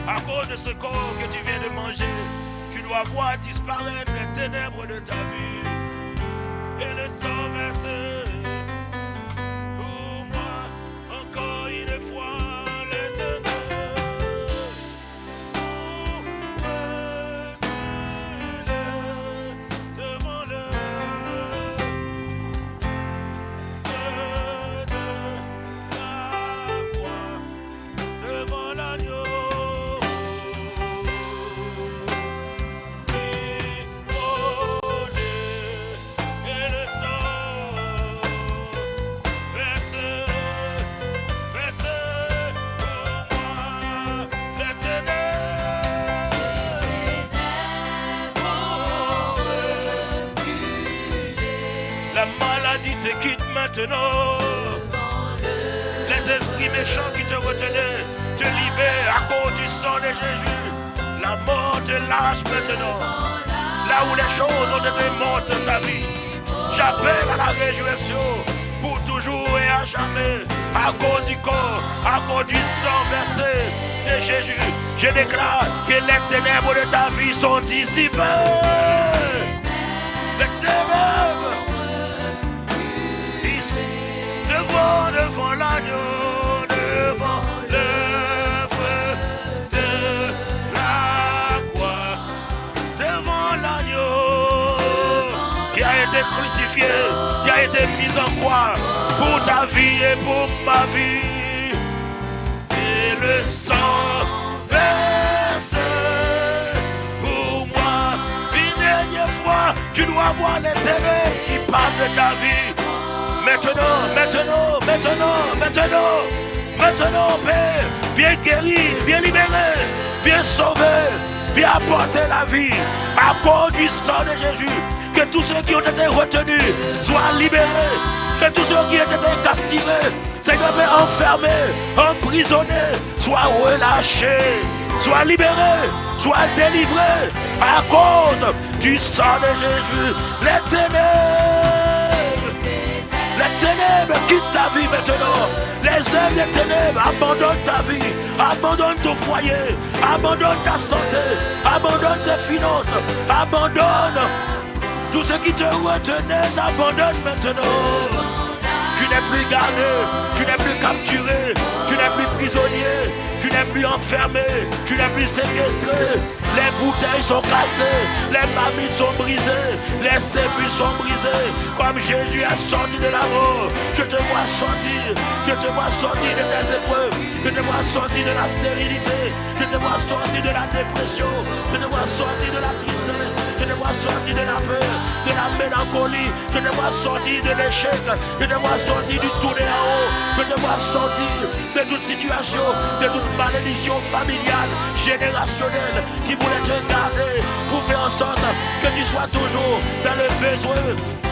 à cause de ce corps que tu viens de manger, tu dois voir disparaître les ténèbres de ta vie. Et le sang versé pour moi, encore une fois. Te quitte maintenant. Les esprits méchants qui te retenaient te libèrent à cause du sang de Jésus. La mort te lâche maintenant. Là où les choses ont été mortes dans ta vie, j'appelle à la résurrection pour toujours et à jamais. À cause du corps, à cause du sang versé de Jésus, je déclare que les ténèbres de ta vie sont dissipées. Les ténèbres devant l'agneau, devant l'œuvre de la croix, devant l'agneau qui a été crucifié, qui a été mis en croix pour ta vie et pour ma vie. Et le sang versé pour moi Tu dois voir les ténèbres qui parlent de ta vie. Maintenant, Père, viens guérir, viens libérer, viens sauver, viens apporter la vie à cause du sang de Jésus. Que tous ceux qui ont été retenus soient libérés, que tous ceux qui ont été captivés, Seigneur, enfermés, emprisonnés, soient relâchés, soient libérés, soient délivrés à cause du sang de Jésus. Les ténèbres quittent ta vie maintenant. Les œuvres des ténèbres abandonnent ta vie, abandonne ton foyer, abandonne ta santé, abandonne tes finances, abandonne tout ce qui te retenait, t'abandonne maintenant. Tu n'es plus gardé, tu n'es plus capturé, tu n'es plus prisonnier, tu n'es plus enfermé, tu n'es plus séquestré. Les bouteilles sont cassées, les marmites sont brisées, les cellules sont brisées. Comme Jésus est sorti de la mort, je te vois sortir de tes épreuves, je te vois sortir de la stérilité, je te vois sortir de la dépression, je te vois sortir de la tristesse, je te vois sortir de la peur, de la mélancolie, je te vois sortir de l'échec, je te vois sortir du tourner en haut, je te vois sortir de toute situation, de toute malédiction familiale, générationnelle qui voulait te garder pour faire en sorte que tu sois toujours dans le besoin.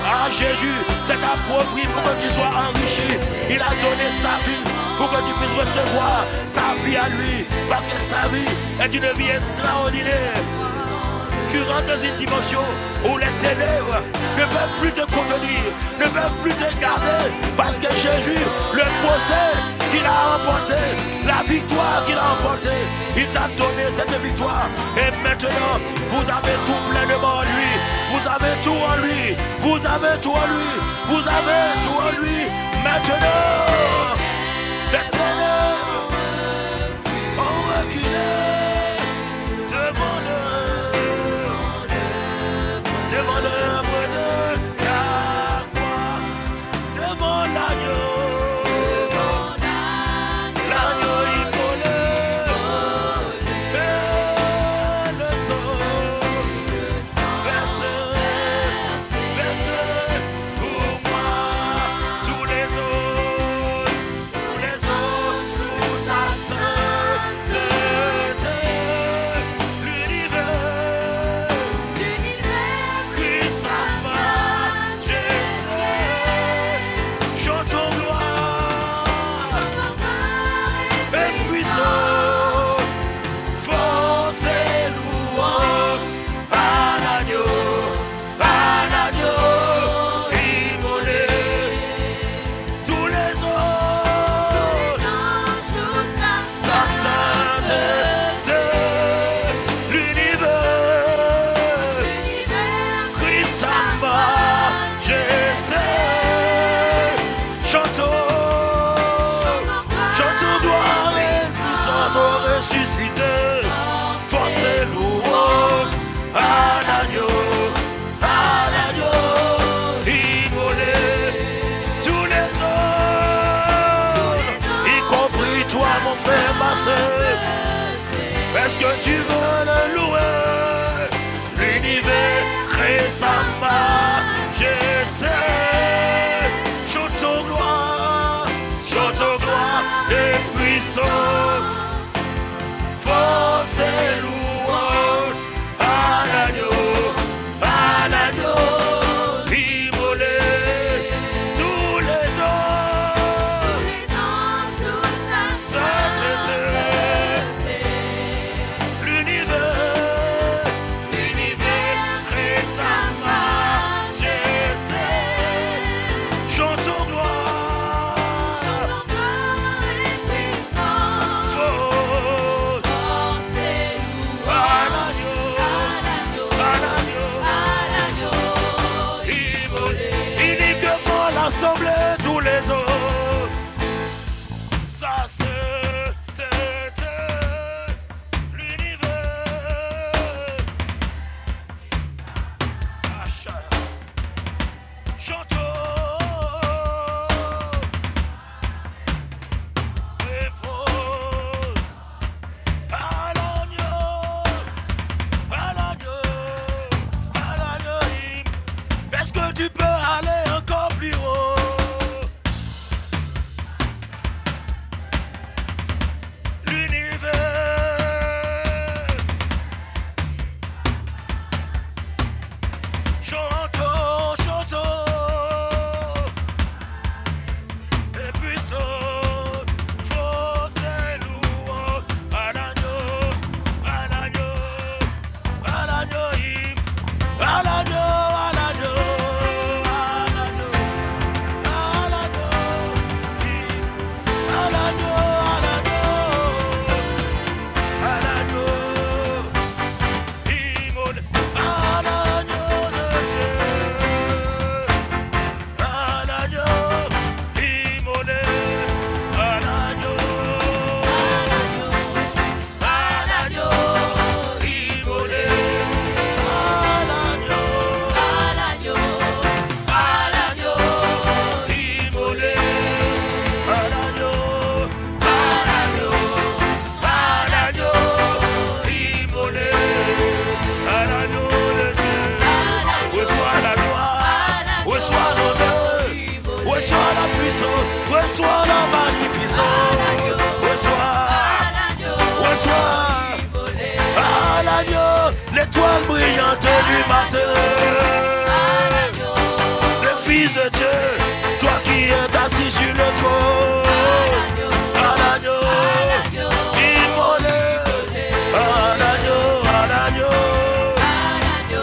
Ah, Jésus s'est approprié pour que tu sois enrichi. Il a donné sa vie pour que tu puisses recevoir sa vie à lui, parce que sa vie est une vie extraordinaire. Tu rentres dans une dimension où les ténèbres ne peuvent plus te contenir, ne peuvent plus te garder, parce que Jésus, le procès qu'il a remporté, la victoire qu'il a remportée, il t'a donné cette victoire. Et maintenant, vous avez tout pleinement en lui, vous avez tout en lui, vous avez tout en lui, vous avez tout en lui. Maintenant, les ténèbres ont reculé devant l'œuvre de la croix, devant l'agneau immolé, et le sang versé pour moi. Tous les autres, pour sa sainteté, l'univers. Est-ce que tu veux le louer? L'univers crée sa majesté. Chantons gloire et puissance, force et louange à l'agneau immolé. Tous les anges nous sainteté. L'univers crée sa majesté. tu peux aller encore plus haut. L'univers chantons, chansons et puissance, force et louange à l'agneau, à l'agneau, à l'agneau, à l'agneau, à l'agneau, à l'agneau, à l'agneau, à l'agneau, immolé, à l'agneau de Dieu, à l'agneau, immolé, à l'agneau, à l'agneau, immolé, à l'agneau, à l'agneau, immolé, à l'agneau, à l'agneau, à l'agneau, immolé, à l'agneau de Dieu. Reçois la gloire, reçois l'honneur, reçois la puissance, reçois la magnificence, reçois à l'agneau, l'étoile brillante du matin, le Fils de Dieu, toi qui es assis sur le trône, à l'agneau, immolé, à l'agneau, à l'agneau,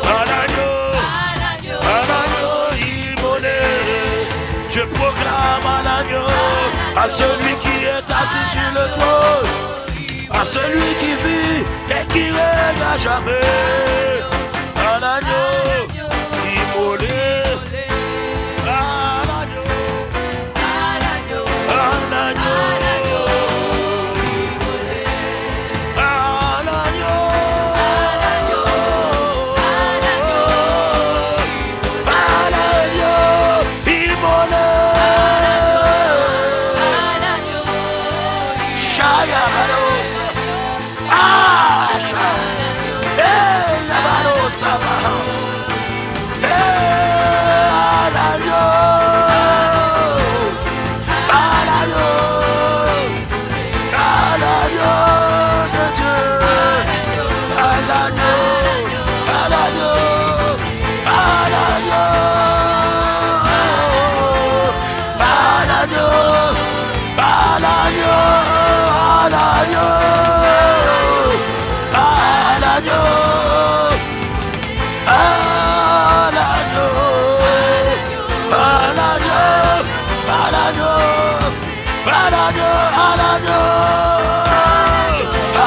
à l'agneau, immolé. Je proclame à l'agneau, à celui qui est assis sur le trône, à celui qui vit et qui règne à jamais, à l'agneau, immolé, à l'agneau, à l'agneau, à l'agneau, à l'agneau, immolé, Shaya Baros, ah, Shaya, Yabaros, Tabaha, à l'agneau, à l'agneau de Dieu, à l'agneau, à l'agneau, à l'agneau, à l'agneau, à l'agneau, à l'agneau, à l'agneau, à l'agneau, à l'agneau, à l'agneau, à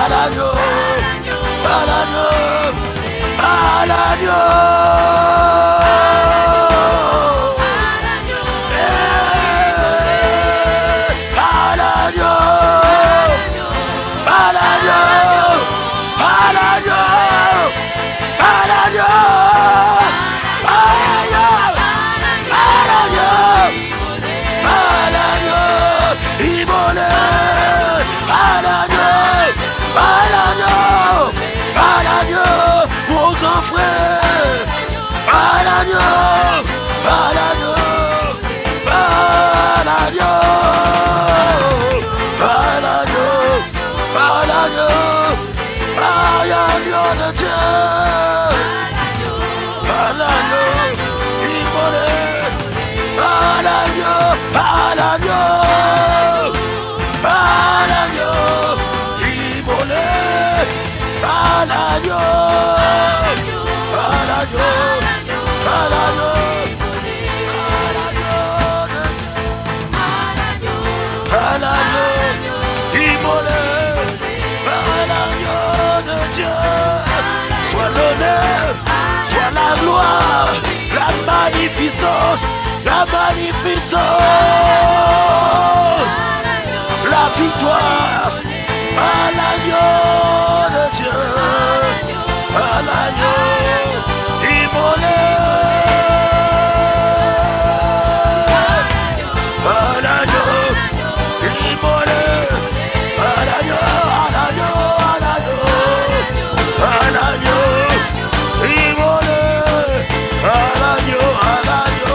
l'agneau, à l'agneau, à l'agneau, à l'agneau, mon grand frère, à l'agneau, à l'agneau, à l'agneau, à l'agneau, à l'agneau, à l'agneau de Dieu, à l'agneau, immolé, à l'agneau, à l'agneau, à l'agneau, immolé, à l'agneau, à l'agneau, à l'agneau, à l'agneau, immolé, à l'agneau de Dieu. Soit l'honneur, soit la gloire, la magnificence, la magnificence, la victoire, à l'agneau de Dieu, à l'agneau, immolé, à l'agneau, immolé, à l'agneau, à l'agneau, à l'agneau, à l'agneau, immolé, à l'agneau, à l'agneau.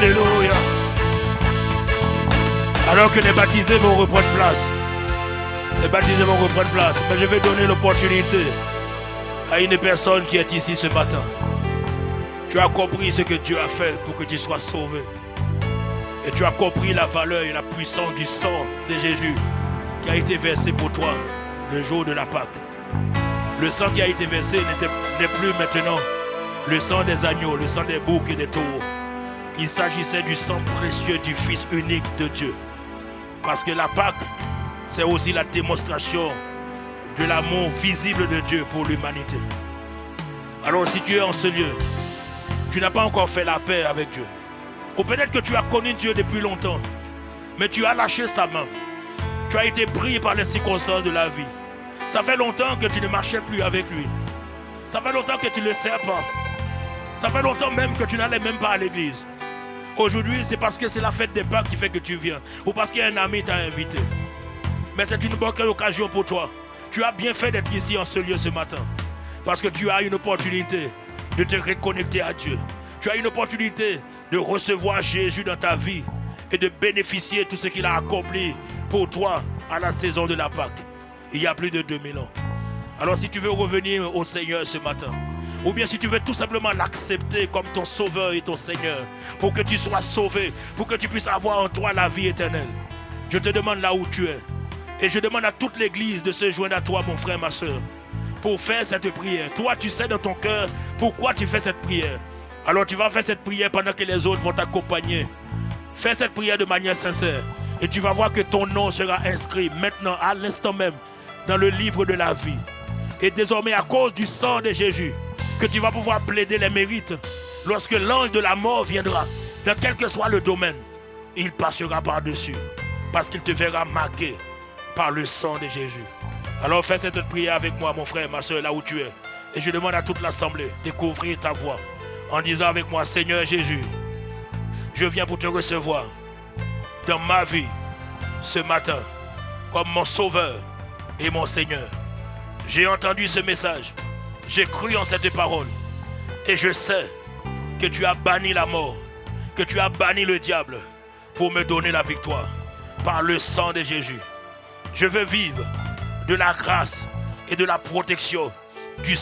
Alléluia. Alors que les baptisés vont reprendre place. Les baptisés vont reprendre place. Mais je vais donner l'opportunité à une personne qui est ici ce matin. Tu as compris ce que Dieu a fait pour que tu sois sauvé. Et tu as compris la valeur et la puissance du sang de Jésus qui a été versé pour toi le jour de la Pâque. Le sang qui a été versé n'est plus maintenant le sang des agneaux, le sang des boucs et des taureaux. Il s'agissait du sang précieux du Fils unique de Dieu. Parce que la Pâque, c'est aussi la démonstration de l'amour visible de Dieu pour l'humanité. Alors si tu es en ce lieu, tu n'as pas encore fait la paix avec Dieu. Ou peut-être que tu as connu Dieu depuis longtemps, mais tu as lâché sa main. Tu as été pris par les circonstances de la vie. Ça fait longtemps que tu ne marchais plus avec lui. Ça fait longtemps que tu ne le sers pas. Ça fait longtemps même que tu n'allais même pas à l'église. Aujourd'hui, c'est parce que c'est la fête des Pâques qui fait que tu viens. Ou parce qu'il y a un ami qui t'a invité. Mais c'est une bonne occasion pour toi. Tu as bien fait d'être ici en ce lieu ce matin. Parce que tu as une opportunité de te reconnecter à Dieu. Tu as une opportunité de recevoir Jésus dans ta vie et de bénéficier de tout ce qu'il a accompli pour toi à la saison de la Pâque. Il y a plus de 2000 ans. Alors si tu veux revenir au Seigneur ce matin, ou bien si tu veux tout simplement l'accepter comme ton sauveur et ton Seigneur, pour que tu sois sauvé, pour que tu puisses avoir en toi la vie éternelle, je te demande là où tu es. Et je demande à toute l'église de se joindre à toi, mon frère, ma soeur, pour faire cette prière. Toi, tu sais dans ton cœur pourquoi tu fais cette prière. Alors tu vas faire cette prière pendant que les autres vont t'accompagner. Fais cette prière de manière sincère. Et tu vas voir que ton nom sera inscrit maintenant, à l'instant même, dans le livre de la vie. Et désormais, à cause du sang de Jésus, que tu vas pouvoir plaider les mérites. Lorsque l'ange de la mort viendra, dans quel que soit le domaine, il passera par-dessus. Parce qu'il te verra marqué par le sang de Jésus. Alors fais cette prière avec moi, mon frère, ma soeur, là où tu es. Et je demande à toute l'assemblée de couvrir ta voix en disant avec moi, Seigneur Jésus, je viens pour te recevoir dans ma vie ce matin comme mon sauveur et mon Seigneur. J'ai entendu ce message, j'ai cru en cette parole et je sais que tu as banni la mort, que tu as banni le diable pour me donner la victoire par le sang de Jésus. Je veux vivre de la grâce et de la protection du